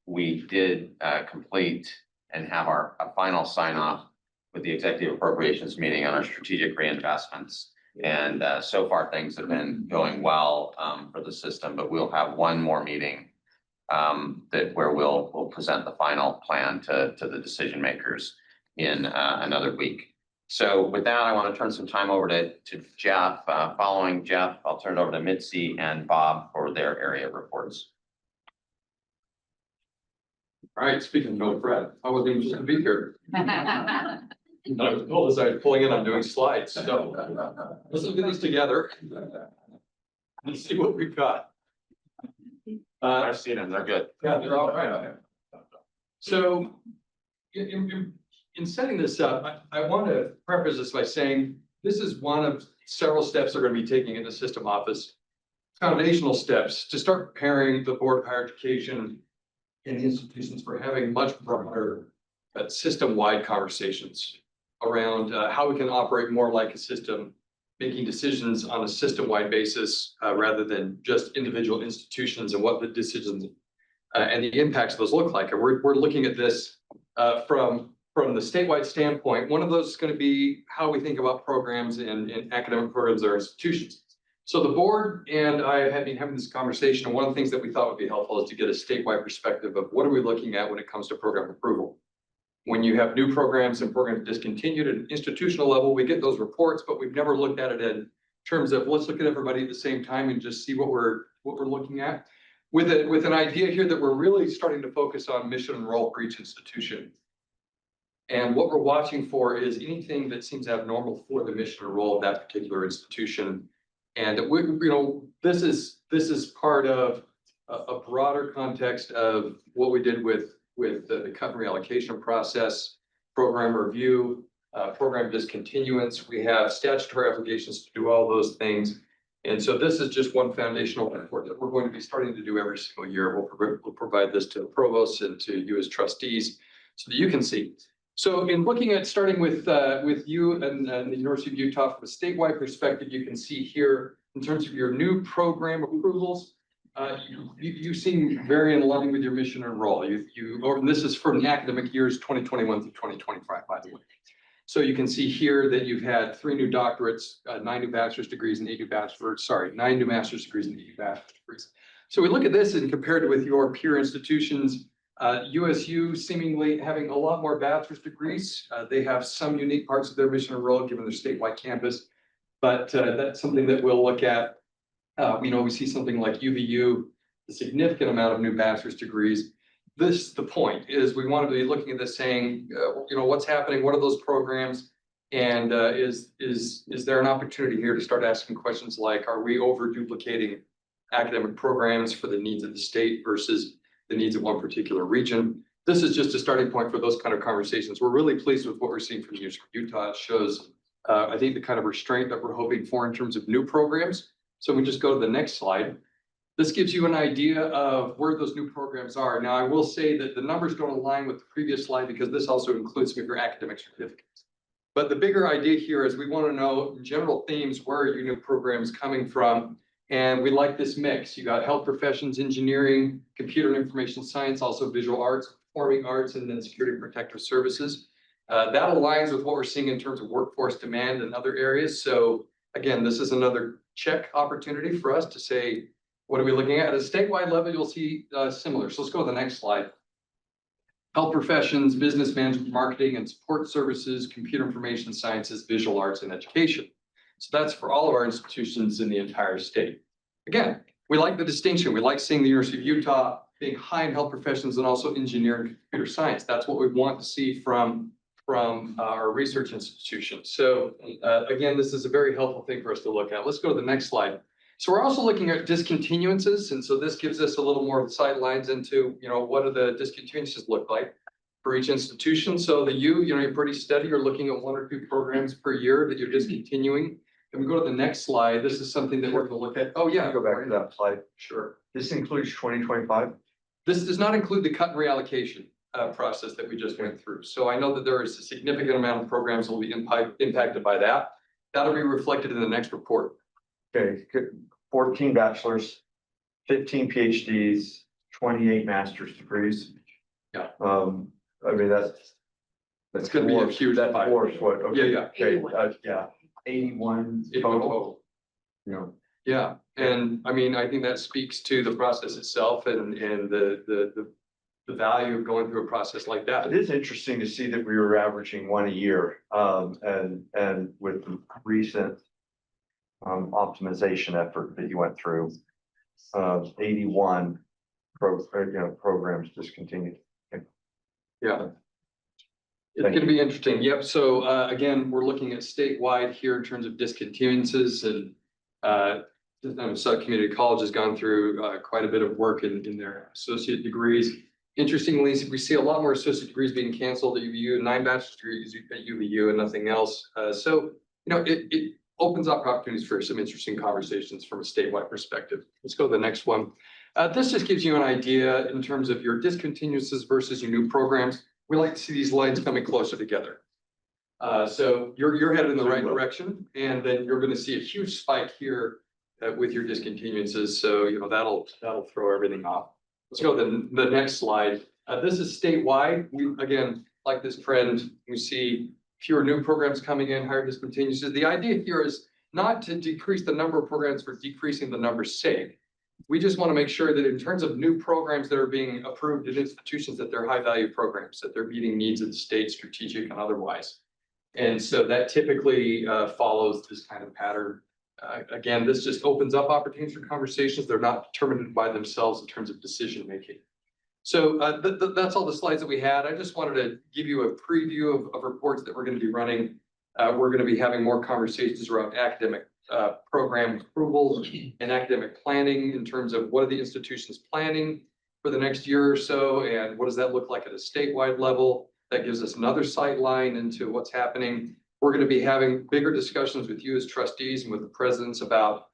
we did complete and have a final sign off with the executive appropriations meeting on our strategic reinvestments. And so far, things have been going well for the system, but we'll have one more meeting where we'll present the final plan to the decision makers in another week. So with that, I want to turn some time over to Jeff. Following Jeff, I'll turn it over to Mitzi and Bob for their area reports. All right, speaking of no Fred, I wasn't even going to be here. I was told as I was pulling in, I'm doing slides, so let's look at these together. Let's see what we've got. I've seen them, they're good. Yeah, they're all right. So in setting this up, I want to preface this by saying this is one of several steps we're going to be taking in the system office. Foundational steps to start preparing the Board of Higher Education and the institutions for having much broader system-wide conversations around how we can operate more like a system, making decisions on a system-wide basis rather than just individual institutions and what the decisions and the impacts of those look like. And we're looking at this from the statewide standpoint. One of those is going to be how we think about programs and academic programs or institutions. So the board and I have been having this conversation, and one of the things that we thought would be helpful is to get a statewide perspective of what are we looking at when it comes to program approval. When you have new programs and programs discontinued at an institutional level, we get those reports, but we've never looked at it in terms of let's look at everybody at the same time and just see what we're looking at. With an idea here that we're really starting to focus on mission and role for each institution. And what we're watching for is anything that seems abnormal for the mission or role of that particular institution. And this is part of a broader context of what we did with the cut and reallocation process, program review, program discontinuance. We have statutory obligations to do all those things. And so this is just one foundational report that we're going to be starting to do every single year. We'll provide this to the provosts and to you as trustees so that you can see. So in looking at starting with you and the University of Utah from a statewide perspective, you can see here in terms of your new program approvals, you seem very in line with your mission and role. This is from the academic years 2021 through 2025, by the way. So you can see here that you've had 3 new doctorates, 9 new bachelor's degrees and 9 new master's degrees and 8 new bachelor's degrees. So we look at this and compared with your peer institutions, USU seemingly having a lot more bachelor's degrees. They have some unique parts of their mission and role given their statewide campus, but that's something that we'll look at. We see something like UVU, a significant amount of new bachelor's degrees. The point is we want to be looking at this saying, what's happening? What are those programs? And is there an opportunity here to start asking questions like, are we over duplicating academic programs for the needs of the state versus the needs of one particular region? This is just a starting point for those kind of conversations. We're really pleased with what we're seeing from the University of Utah. It shows I think the kind of restraint that we're hoping for in terms of new programs. So we just go to the next slide. This gives you an idea of where those new programs are. Now, I will say that the numbers don't align with the previous slide because this also includes some of your academic certificates. But the bigger idea here is we want to know in general themes, where are your new programs coming from? And we like this mix. You got health professions, engineering, computer and information science, also visual arts, performing arts, and then security and protective services. That aligns with what we're seeing in terms of workforce demand in other areas. So again, this is another check opportunity for us to say, what are we looking at? At a statewide level, you'll see similar. So let's go to the next slide. Health professions, business management, marketing and support services, computer information sciences, visual arts, and education. So that's for all of our institutions in the entire state. Again, we like the distinction. We like seeing the University of Utah being high in health professions and also engineering and computer science. That's what we want to see from our research institutions. So again, this is a very helpful thing for us to look at. Let's go to the next slide. So we're also looking at discontinuances. And so this gives us a little more sightlines into, what do the discontinuances look like for each institution. So you're pretty steady. You're looking at 1 or 2 programs per year that you're discontinuing. And we go to the next slide. This is something that we're going to look at. Oh, yeah. Go back to that slide. Sure. This includes 2025. This does not include the cut and reallocation process that we just went through. So I know that there is a significant amount of programs that will be impacted by that. That'll be reflected in the next report. Okay, 14 bachelors, 15 PhDs, 28 master's degrees. Yeah. I mean, that's going to be a huge. That force, what? Okay, Yeah. Okay, yeah, 81 total. Yeah, and I mean, I think that speaks to the process itself and the value of going through a process like that. It is interesting to see that we were averaging 1 a year, and with the recent optimization effort that you went through, 81 programs discontinued. Yeah. It's going to be interesting. Yep. So again, we're looking at statewide here in terms of discontinuances, and South Community College has gone through quite a bit of work in their associate degrees. Interestingly, we see a lot more associate degrees being canceled at UVU, 9 bachelor's degrees at UVU and nothing else. So, it opens up opportunities for some interesting conversations from a statewide perspective. Let's go to the next one. This just gives you an idea in terms of your discontinuances versus your new programs. We like to see these lines coming closer together. So you're headed in the right direction, and then you're going to see a huge spike here with your discontinuances. So, that'll throw everything off. Let's go to the next slide. This is statewide. We, again, like this trend, we see fewer new programs coming in, higher discontinuances. The idea here is not to decrease the number of programs for decreasing the number's sake. We just want to make sure that in terms of new programs that are being approved at institutions, that they're high value programs, that they're meeting needs of the state, strategic and otherwise. And so that typically follows this kind of pattern. Again, this just opens up opportunities for conversations. They're not determined by themselves in terms of decision making. So that's all the slides that we had. I just wanted to give you a preview of reports that we're going to be running. We're going to be having more conversations around academic program approvals and academic planning in terms of what are the institutions planning for the next year or so, and what does that look like at a statewide level. That gives us another sight line into what's happening. We're going to be having bigger discussions with you as trustees and with the presidents about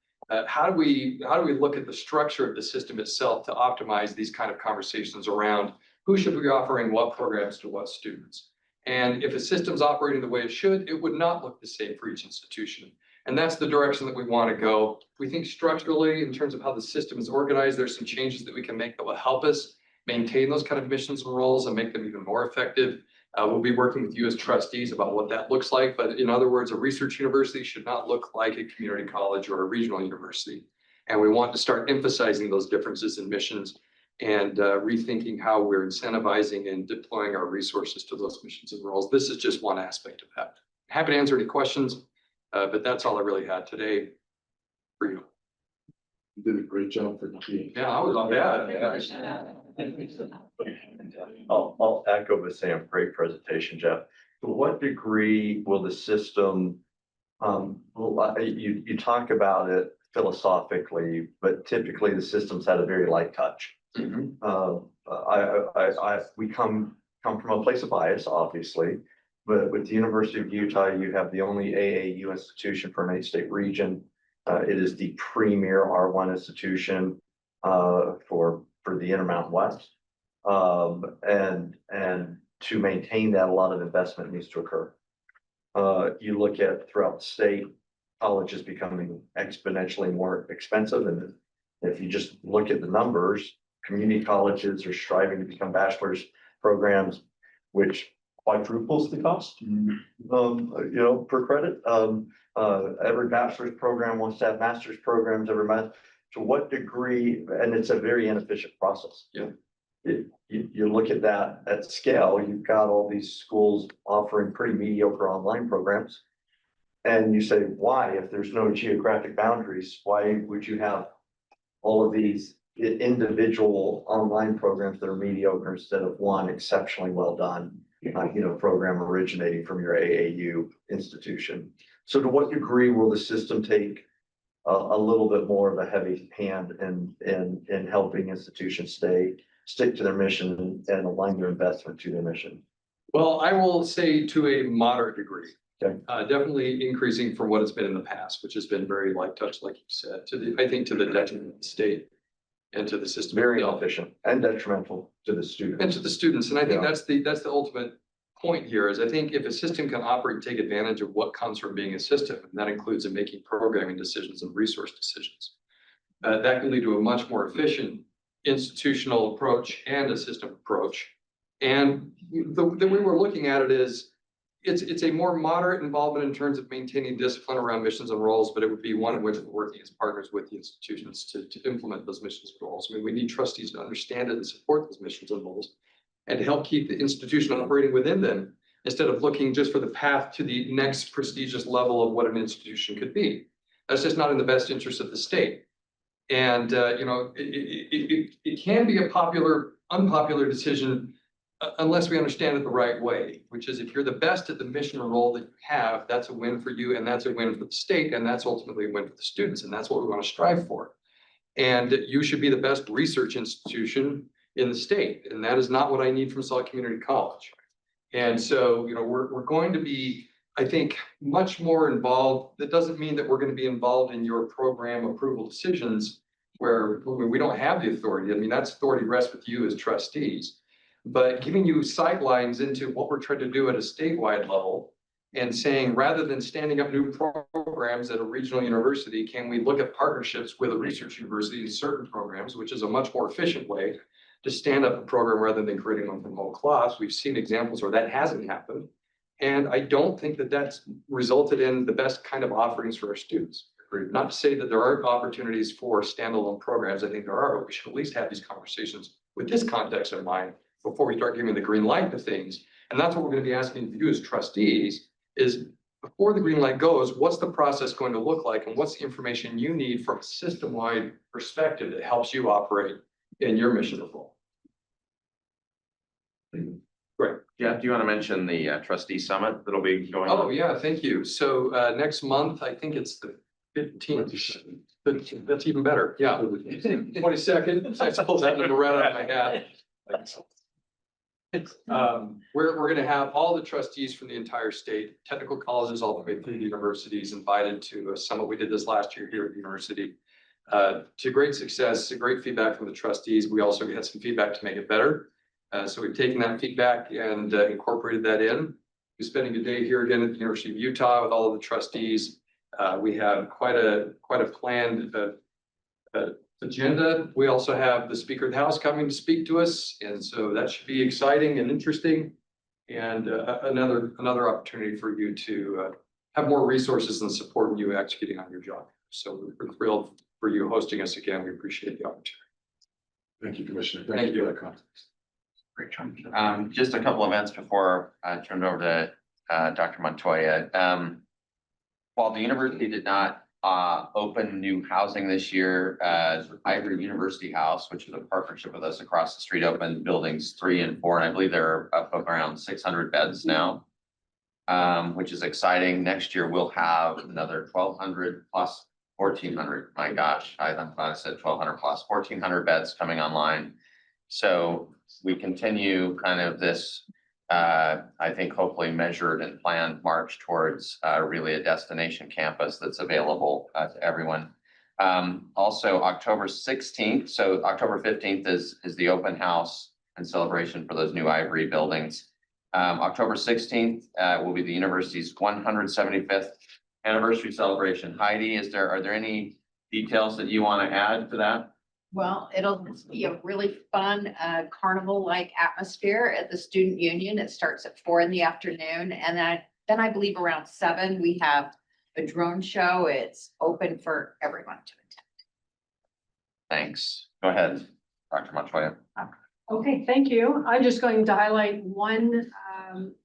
how do we look at the structure of the system itself to optimize these kind of conversations around who should be offering what programs to what students. And if a system's operating the way it should, it would not look the same for each institution. And that's the direction that we want to go. We think structurally, in terms of how the system is organized, there's some changes that we can make that will help us maintain those kind of missions and roles and make them even more effective. We'll be working with you as trustees about what that looks like. But in other words, a research university should not look like a community college or a regional university. And we want to start emphasizing those differences in missions and rethinking how we're incentivizing and deploying our resources to those missions and roles. This is just one aspect of that. Happy to answer any questions, but that's all I really had today for you. You did a great job for the team. Yeah, I was on that. I'll echo the same. Great presentation, Jeff. To what degree will the system, you talk about it philosophically, but typically the system's had a very light touch. We come from a place of bias, obviously, but with the University of Utah, you have the only AAU institution for an 8-state region. It is the premier R1 institution for the Intermountain West. And to maintain that, a lot of investment needs to occur. You look at throughout the state, college is becoming exponentially more expensive. And if you just look at the numbers, community colleges are striving to become bachelor's programs, which quadruples the cost, per credit. Every bachelor's program wants to have master's programs every month. To what degree, and it's a very inefficient process. Yeah. You look at that at scale, you've got all these schools offering pretty mediocre online programs. And you say, why, if there's no geographic boundaries, why would you have all of these individual online programs that are mediocre instead of one exceptionally well done, program originating from your AAU institution? So to what degree will the system take a little bit more of a heavy hand in helping institutions stick to their mission and align their investment to their mission? Well, I will say to a moderate degree. Okay. Definitely increasing from what it's been in the past, which has been very light touch, like you said, I think to the detriment of the state and to the system. Very inefficient and detrimental to the students. And to the students. And I think Yeah. that's the ultimate point here is I think if a system can operate and take advantage of what comes from being a system, and that includes in making programming decisions and resource decisions, that can lead to a much more efficient institutional approach and a system approach. And the way we're looking at it is it's a more moderate involvement in terms of maintaining discipline around missions and roles, but it would be one in which we're working as partners with the institutions to implement those missions and roles. I mean, we need trustees to understand it and support those missions and roles and to help keep the institution operating within them instead of looking just for the path to the next prestigious level of what an institution could be. That's just not in the best interest of the state. And, it can be a unpopular decision unless we understand it the right way, which is if you're the best at the mission or role that you have, that's a win for you and that's a win for the state and that's ultimately a win for the students. And that's what we want to strive for. And you should be the best research institution in the state. And that is not what I need from Salt Community College. And so, we're going to be, I think, much more involved. That doesn't mean that we're going to be involved in your program approval decisions where we don't have the authority. I mean, that's authority rests with you as trustees. But giving you sightlines into what we're trying to do at a statewide level and saying, rather than standing up new programs at a regional university, can we look at partnerships with a research university in certain programs, which is a much more efficient way to stand up a program rather than creating one from whole cloth. We've seen examples where that hasn't happened. And I don't think that that's resulted in the best kind of offerings for our students. Not to say that there aren't opportunities for standalone programs. I think there are, but we should at least have these conversations with this context in mind before we start giving the green light to things. And that's what we're going to be asking you as trustees is before the green light goes, what's the process going to look like? And what's the information you need from a system-wide perspective that helps you operate in your mission of role? Great. Jeff, do you want to mention the trustee summit that'll be going Oh, on? yeah, thank you. So next month, I think it's the 15th. That's even better. Yeah. 22nd. I suppose that number right out of my hat. We're going to have all the trustees from the entire state, technical colleges, all the way through the universities invited to a summit. We did this last year here at the university. To great success, great feedback from the trustees. We also had some feedback to make it better. So we've taken that feedback and incorporated that in. We're spending a day here again at the University of Utah with all of the trustees. We have quite a planned agenda. We also have the Speaker of the House coming to speak to us. And so that should be exciting and interesting. And another opportunity for you to have more resources and support in you executing on your job. So we're thrilled for you hosting us again. We appreciate the opportunity. Thank you, Commissioner. Thank you. For that context. Great, John. Just a couple events before I turn it over to Dr. Montoya. While the university did not open new housing this year, Ivory University House, which is a partnership with us across the street, opened buildings 3 and 4, and I believe they're up around 600 beds now, which is exciting. Next year we'll have another 1,200 plus 1,400. My gosh, I'm glad I said 1,200 plus 1,400 beds coming online. So we continue kind of this I think hopefully measured and planned march towards really a destination campus that's available to everyone. Also October 16th, so October 15th is the open house and celebration for those new Ivory buildings. October 16th will be the university's 175th anniversary celebration. Heidi, are there any details that you want to add to that? Well, it'll just be a really fun carnival-like atmosphere at the Student Union. It starts at 4 p.m. and then I believe around 7, we have a drone show. It's open for everyone to attend. Thanks. Go ahead, Dr. Montoya. Okay, thank you. I'm just going to highlight one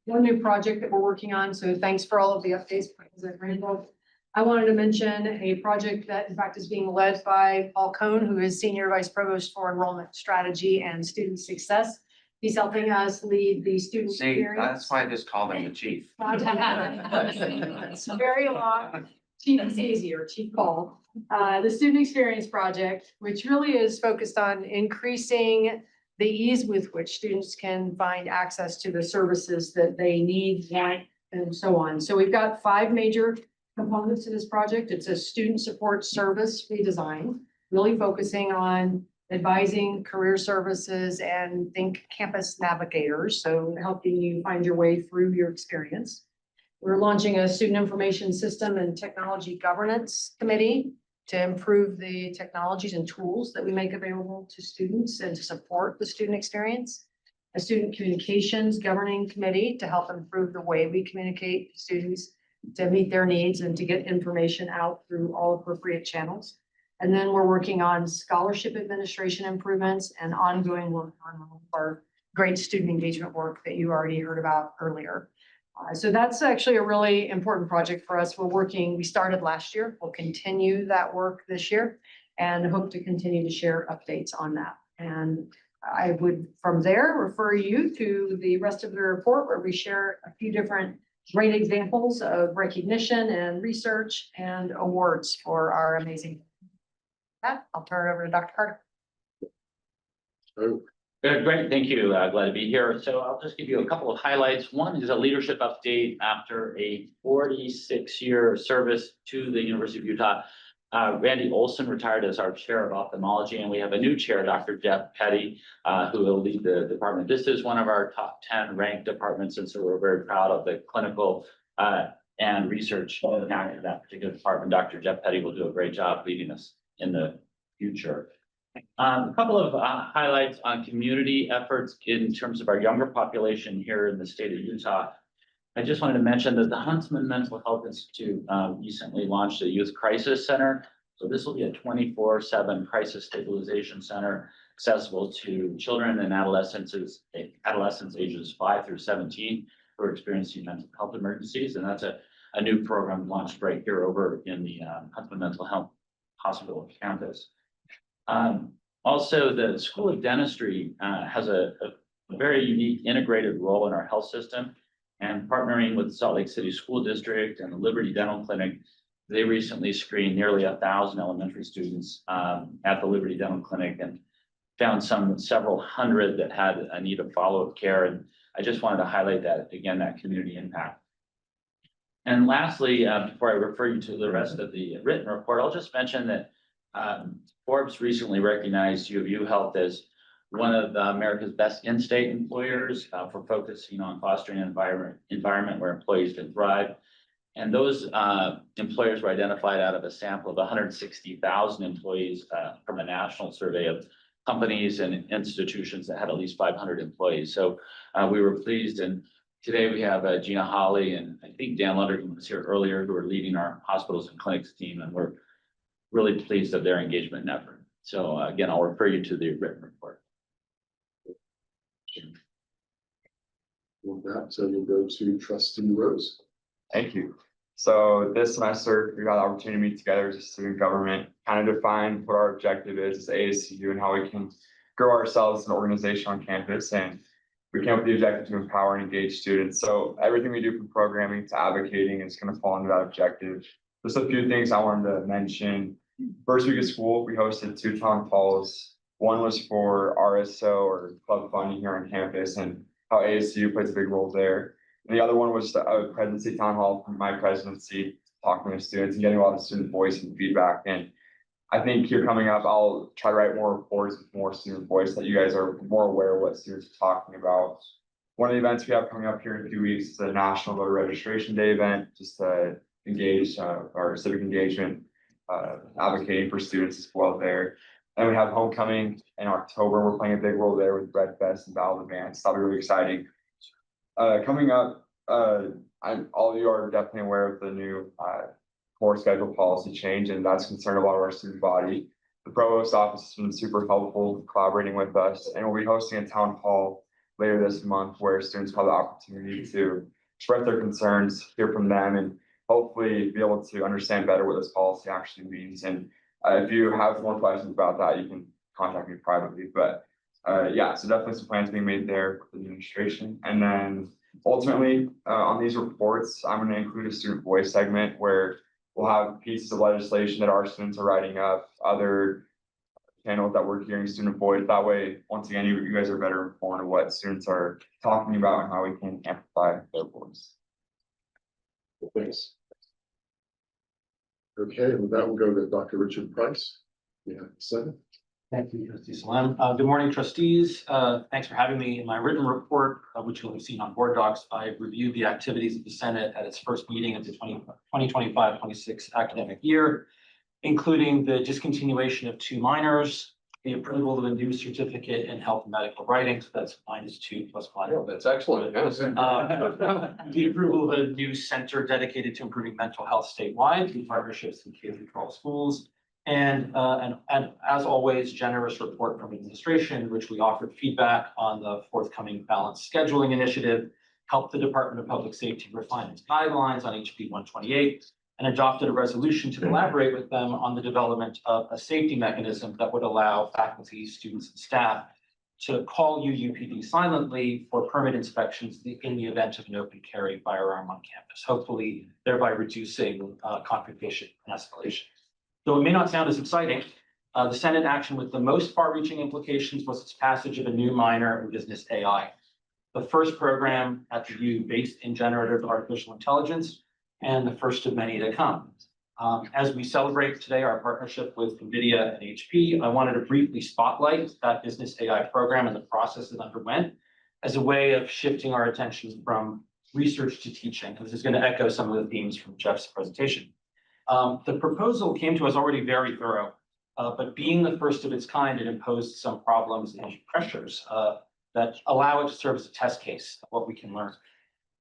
new project that we're working on. So thanks for all of the updates, President Randall. I wanted to mention a project that in fact is being led by Paul Cohn, who is Senior Vice Provost for Enrollment Strategy and Student Success. He's helping us lead the student See, experience. that's why I just called him the chief. It's very long. Chief is easier, Chief Paul. The Student Experience Project, which really is focused on increasing the ease with which students can find access to the services that they need, want, and so on. So we've got 5 major components to this project. It's a student support service redesign, really focusing on advising career services and think campus navigators. So helping you find your way through your experience. We're launching a student information system and technology governance committee to improve the technologies and tools that we make available to students and to support the student experience. A student communications governing committee to help improve the way we communicate to students to meet their needs and to get information out through all appropriate channels. And then we're working on scholarship administration improvements and ongoing work on our great student engagement work that you already heard about earlier. So that's actually a really important project for us. We started last year. We'll continue that work this year and hope to continue to share updates on that. And I would, from there, refer you to the rest of the report where we share a few different great examples of recognition and research and awards for our amazing. That I'll turn it over to Dr. Carter. Oh, Great, thank you. Glad to be here. So I'll just give you a couple of highlights. One is a leadership update after a 46-year service to the University of Utah. Randy Olson retired as our chair of ophthalmology, and we have a new chair, Dr. Jeff Petty, who will lead the department. This is one of our top 10 ranked departments, and so we're very proud of the clinical and research impact of that particular department. Dr. Jeff Petty will do a great job leading us in the future. A couple of highlights on community efforts in terms of our younger population here in the state of Utah. I just wanted to mention that the Huntsman Mental Health Institute recently launched a youth crisis center. So this will be a 24/7 crisis stabilization center accessible to children and adolescents ages 5 through 17 who are experiencing mental health emergencies. And that's a new program launched right here over in the Huntsman Mental Health Hospital campus. Also, the School of Dentistry has a very unique integrated role in our health system, and partnering with the Salt Lake City School District and the Liberty Dental Clinic, they recently screened nearly 1,000 elementary students at the Liberty Dental Clinic and found several hundred that had a need of follow-up care. And I just wanted to highlight that again, that community impact. And lastly, before I refer you to the rest of the written report, I'll just mention that Forbes recently recognized U of U Health as one of America's best in-state employers for focusing on fostering an environment where employees can thrive. And those employers were identified out of a sample of 160,000 employees from a national survey of companies and institutions that had at least 500 employees. So we were pleased. And today we have Gina Holly and I think Dan Lundergan was here earlier, who are leading our hospitals and clinics team. And we're really pleased of their engagement and effort. So again, I'll refer you to the written report. with that, so we'll go to Trustee Rose. Thank you. So this semester, we got the opportunity to meet together as a student government, kind of define what our objective is as ASU and how we can grow ourselves as an organization on campus. And we came up with the objective to empower and engage students. So everything we do from programming to advocating is going to fall under that objective. Just a few things I wanted to mention. First week of school, we hosted 2 town halls. One was for RSO or club funding here on campus, and how ASU plays a big role there. And the other one was a presidency town hall from my presidency, talking to students and getting a lot of student voice and feedback. And I think here coming up, I'll try to write more reports with more student voice, that you guys are more aware of what students are talking about. One of the events we have coming up here in a few weeks is the National Voter Registration Day event, just to engage our civic engagement, advocating for students as well there. And we have homecoming in October. We're playing a big role there with Bread Fest and Battle of the Bands. That'll be really exciting. Coming up, all of you are definitely aware of the new course schedule policy change, and that's concerned about our student body. The provost office has been super helpful collaborating with us, and we'll be hosting a town hall later this month where students have the opportunity to express their concerns, hear from them, and hopefully be able to understand better what this policy actually means. And if you have more questions about that, you can contact me privately. But yeah, so definitely some plans being made there with the administration. And then ultimately, on these reports, I'm going to include a student voice segment where we'll have pieces of legislation that our students are writing up, other channels that we're hearing student voice. That way, once again, you guys are better informed of what students are talking about and how we can amplify their voice. Thanks. Okay, with that, we'll go to Dr. Richard Price. Yeah, second. Thank you, Trustee Salam. Good morning, trustees. Thanks for having me. In my written report, which you'll have seen on board docs, I reviewed the activities of the Senate at its first meeting of the 2025-26 academic year, including the discontinuation of 2 minors, the approval of a new certificate in health and medical writing, so that's -2 plus 1. Yeah, that's excellent. Yes. The approval of a new center dedicated to improving mental health statewide through partnerships in K-12 schools. And as always, generous report from administration, which we offered feedback on the forthcoming balanced scheduling initiative, helped the Department of Public Safety refine its guidelines on HB 128, and adopted a resolution to collaborate with them on the development of a safety mechanism that would allow faculty, students, and staff to call UUPD silently for permit inspections in the event of an open carry firearm on campus, hopefully thereby reducing confrontation and escalation. Though it may not sound as exciting, the Senate action with the most far-reaching implications was its passage of a new minor in business AI, the first program at the U based in generative artificial intelligence, and the first of many to come. As we celebrate today our partnership with NVIDIA and HP, I wanted to briefly spotlight that business AI program and the process it underwent as a way of shifting our attention from research to teaching. And this is going to echo some of the themes from Jeff's presentation. The proposal came to us already very thorough, but being the first of its kind, it imposed some problems and pressures that allow it to serve as a test case of what we can learn.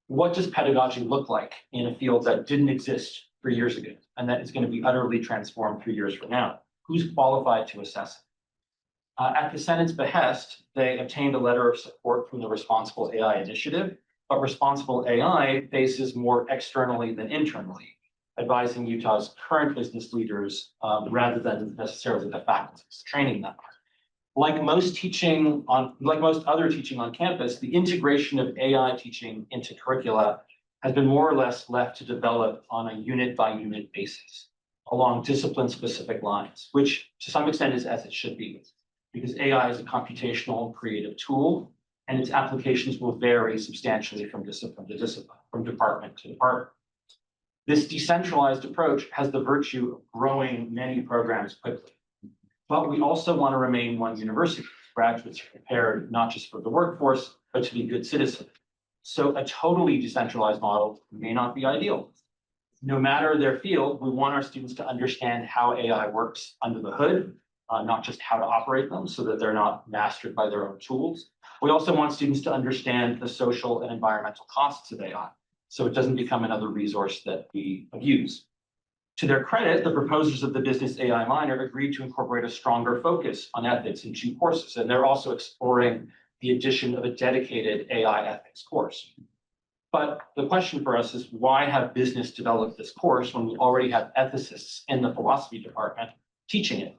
What does pedagogy look like in a field that didn't exist 3 years ago and that is going to be utterly transformed 3 years from now? Who's qualified to assess it? At the Senate's behest, they obtained a letter of support from the Responsible AI Initiative, but Responsible AI faces more externally than internally, advising Utah's current business leaders rather than necessarily the faculty training them. Like most other teaching on campus, the integration of AI teaching into curricula has been more or less left to develop on a unit by unit basis along discipline-specific lines, which to some extent is as it should be, because AI is a computational creative tool and its applications will vary substantially from discipline to discipline, from department to department. This decentralized approach has the virtue of growing many programs quickly. But we also want to remain one university. Graduates are prepared not just for the workforce, but to be good citizens. So a totally decentralized model may not be ideal. No matter their field, we want our students to understand how AI works under the hood, not just how to operate them so that they're not mastered by their own tools. We also want students to understand the social and environmental costs of AI, so it doesn't become another resource that we abuse. To their credit, the proposers of the business AI minor agreed to incorporate a stronger focus on ethics in 2 courses, and they're also exploring the addition of a dedicated AI ethics course. But the question for us is, why have business developed this course when we already have ethicists in the philosophy department teaching it?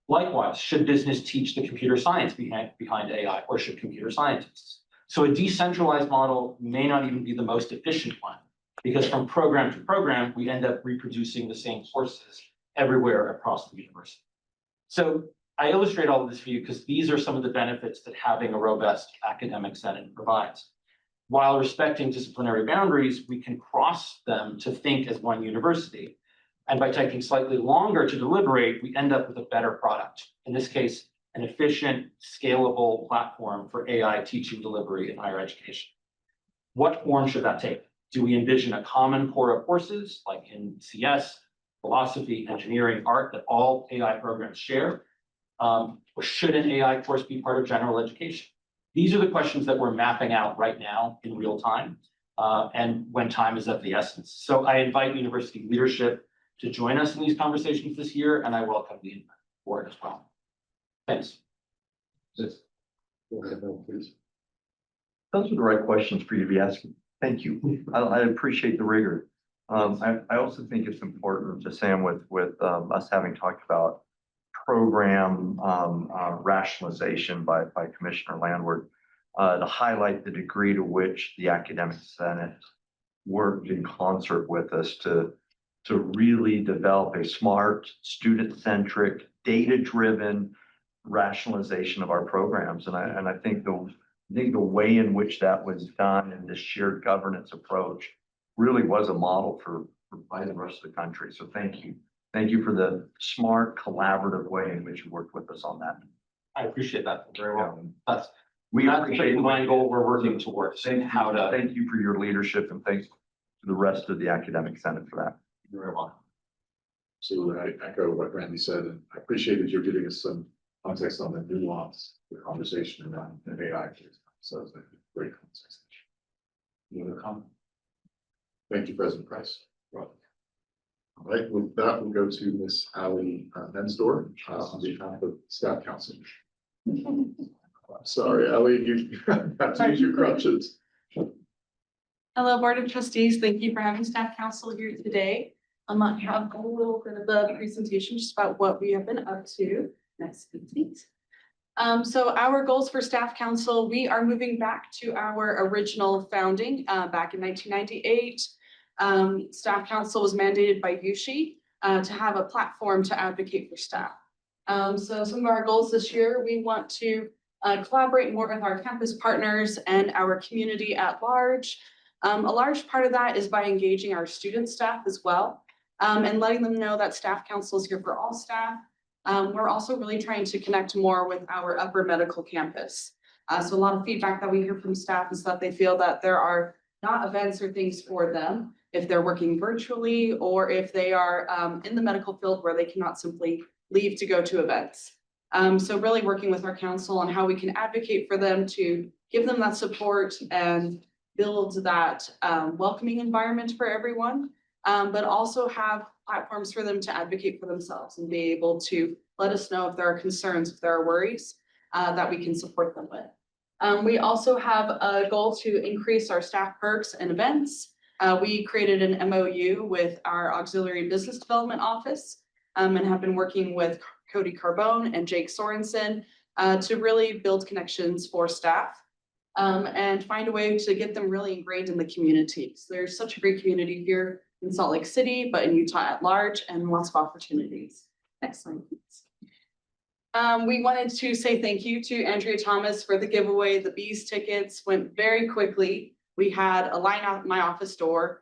Likewise, should business teach the computer science behind AI, or should computer scientists? So a decentralized model may not even be the most efficient one, because from program to program, we end up reproducing the same courses everywhere across the university. So I illustrate all of this for you because these are some of the benefits that having a robust academic senate provides. While respecting disciplinary boundaries, we can cross them to think as one university. And by taking slightly longer to deliberate, we end up with a better product. In this case, an efficient, scalable platform for AI teaching delivery in higher education. What form should that take? Do we envision a common core of courses like in CS, philosophy, engineering, art that all AI programs share? Or should an AI course be part of general education? These are the questions that we're mapping out right now in real time, and when time is of the essence. So I invite university leadership to join us in these conversations this year, and I welcome the board as well. Thanks. Yes. Go ahead, Bill, please. Those are the right questions for you to be asking. Thank you. I appreciate the rigor. I also think it's important to Sam with us having talked about program rationalization by Commissioner Landward to highlight the degree to which the Academic Senate worked in concert with us to really develop a smart, student-centric, data-driven rationalization of our programs. And I think the way in which that was done in this shared governance approach really was a model for by the rest of the country. So thank you. Thank you for the smart, collaborative way in which you worked with us on that. I appreciate that very well. That's the main goal we're working towards. Thank you for your leadership, and thanks to the rest of the Academic Senate for that. You're very welcome. So I echo what Randy said, and I appreciate that you're giving us some context on the nuance, the conversation around the AI. So it's a great context. You want to comment? Thank you, President Price. Right. All right, with that, we'll go to Ms. Ali Mensdor on behalf of Staff Council. Sorry, Ali, you have to use your crutches. Hello, Board of Trustees. Thank you for having Staff Council here today. I might have a little bit of a presentation just about what we have been up to. Next, please. So our goals for Staff Council, we are moving back to our original founding back in 1998. Staff Council was mandated by USHE to have a platform to advocate for staff. So some of our goals this year, we want to collaborate more with our campus partners and our community at large. A large part of that is by engaging our student staff as well, and letting them know that Staff Council is here for all staff. We're also really trying to connect more with our upper medical campus. So a lot of feedback that we hear from staff is that they feel that there are not events or things for them if they're working virtually or if they are in the medical field where they cannot simply leave to go to events. So really working with our council on how we can advocate for them to give them that support and build that welcoming environment for everyone, but also have platforms for them to advocate for themselves and be able to let us know if there are concerns, if there are worries that we can support them with. We also have a goal to increase our staff perks and events. We created an MOU with our Auxiliary Business Development Office and have been working with Cody Carbone and Jake Sorensen to really build connections for staff and find a way to get them really ingrained in the community. So there's such a great community here in Salt Lake City, but in Utah at large, and lots of opportunities. Next slide, please. We wanted to say thank you to Andrea Thomas for the giveaway. The Bees tickets went very quickly. We had a line out my office door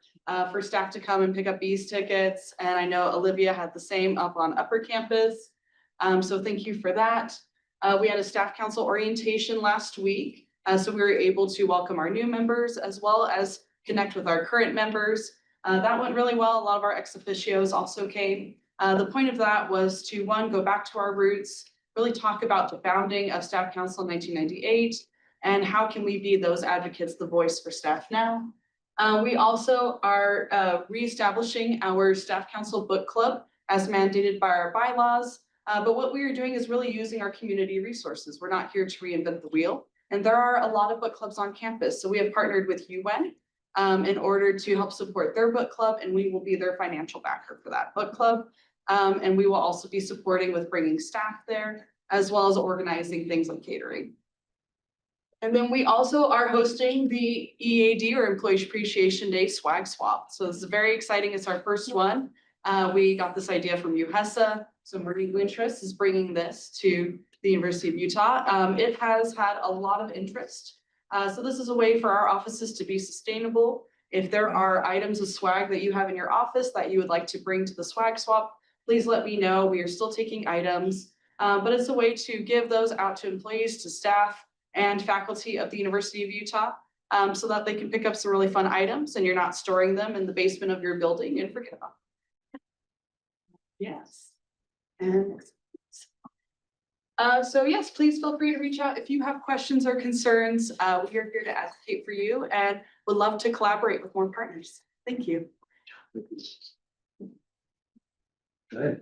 for staff to come and pick up Bees tickets. And I know Olivia had the same up on Upper Campus. So thank you for that. We had a Staff Council orientation last week. So we were able to welcome our new members as well as connect with our current members. That went really well. A lot of our ex officios also came. The point of that was to, one, go back to our roots, really talk about the founding of Staff Council in 1998, and how can we be those advocates, the voice for staff now. We also are reestablishing our Staff Council book club as mandated by our bylaws. But what we are doing is really using our community resources. We're not here to reinvent the wheel. And there are a lot of book clubs on campus. So we have partnered with UN in order to help support their book club, and we will be their financial backer for that book club. And we will also be supporting with bringing staff there, as well as organizing things like catering. And then we also are hosting the EAD, or Employee Appreciation Day Swag Swap. So this is very exciting. It's our first one. We got this idea from UHESA, so Marine Interest is bringing this to the University of Utah. It has had a lot of interest. So this is a way for our offices to be sustainable. If there are items of swag that you have in your office that you would like to bring to the swag swap, please let me know. We are still taking items, but it's a way to give those out to employees, to staff, and faculty of the University of Utah, so that they can pick up some really fun items and you're not storing them in the basement of your building and forget about them. Yes. And so yes, please feel free to reach out if you have questions or concerns. We are here to advocate for you and would love to collaborate with more partners. Thank you. Okay.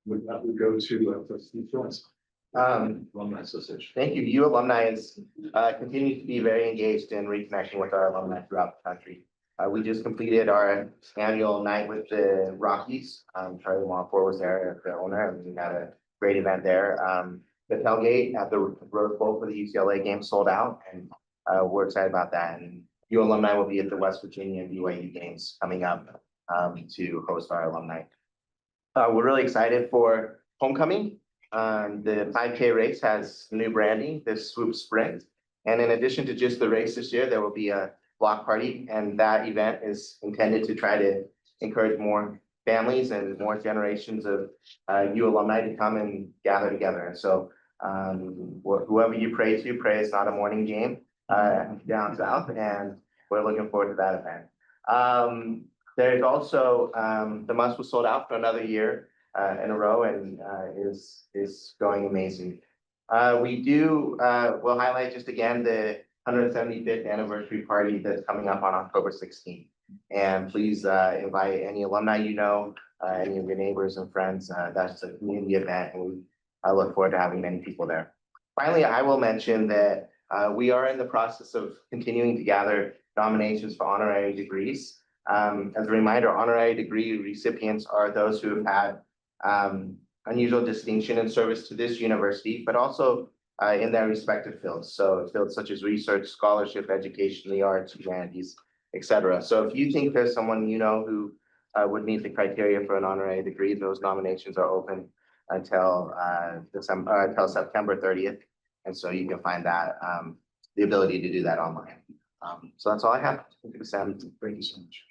With that, we go to trustee Jones. Alumni Association. Thank you. U Alumni is continue to be very engaged in reconnecting with our alumni throughout the country. We just completed our annual night with the Rockies. Charlie Wampour was there, the owner, and we had a great event there. The tailgate at the Rose Bowl for the UCLA game sold out, and we're excited about that. And U Alumni will be at the West Virginia and BYU games coming up to host our alumni. We're really excited for homecoming. The 5K race has new branding, this Swoop Sprint. And in addition to just the race this year, there will be a block party, and that event is intended to try to encourage more families and more generations of U alumni to come and gather together. And so whoever you pray to, pray it's not a morning game down south, and we're looking forward to that event. There's also the Must was sold out for another year in a row, and is going amazing. We'll highlight just again the 175th anniversary party that's coming up on October 16th. And please invite any alumni you know, any of your neighbors and friends. That's a community event, and I look forward to having many people there. Finally, I will mention that we are in the process of continuing to gather nominations for honorary degrees. As a reminder, honorary degree recipients are those who have had unusual distinction and service to this university, but also in their respective fields. So fields such as research, scholarship, education, the arts, humanities, etc. So if you think there's someone you know who would meet the criteria for an honorary degree, those nominations are open until September 30th. And so you can find that the ability to do that online. So that's all I have. Thank you, Sam. Thank you so much.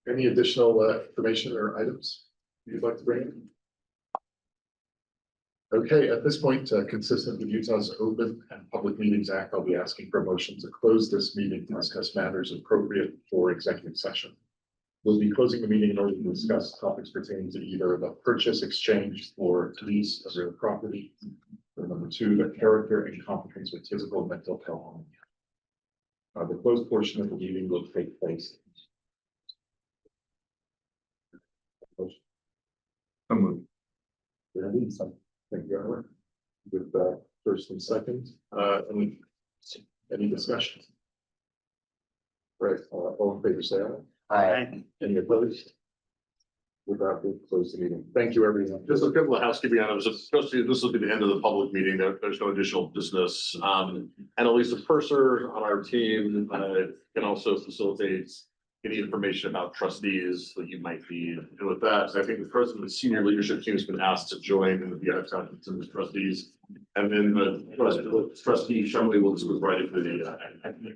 Any additional information or items you'd like to bring in? Okay, at this point, consistent with Utah's Open and Public Meetings Act, I'll be asking for a motion to close this meeting to discuss matters appropriate for executive session. We'll be closing the meeting in order to discuss topics pertaining to either the purchase, exchange, or lease of real property. Or number two, the character and competence of physical and mental health. The closed portion of the meeting will take place. Thank you, Edward. With first and second, any discussion? Right, all in favor, say aye. Aye. Any opposed? With that, we'll close the meeting. Thank you, everyone. Just a couple of housekeeping items. Especially this will be the end of the public meeting. There's no additional business. And Elisa Purser on our team can also facilitate any information about trustees that you might need. And with that, I think the president of the senior leadership team has been asked to join in the conference of the trustees. And then the trustee Shumley will just provide it for the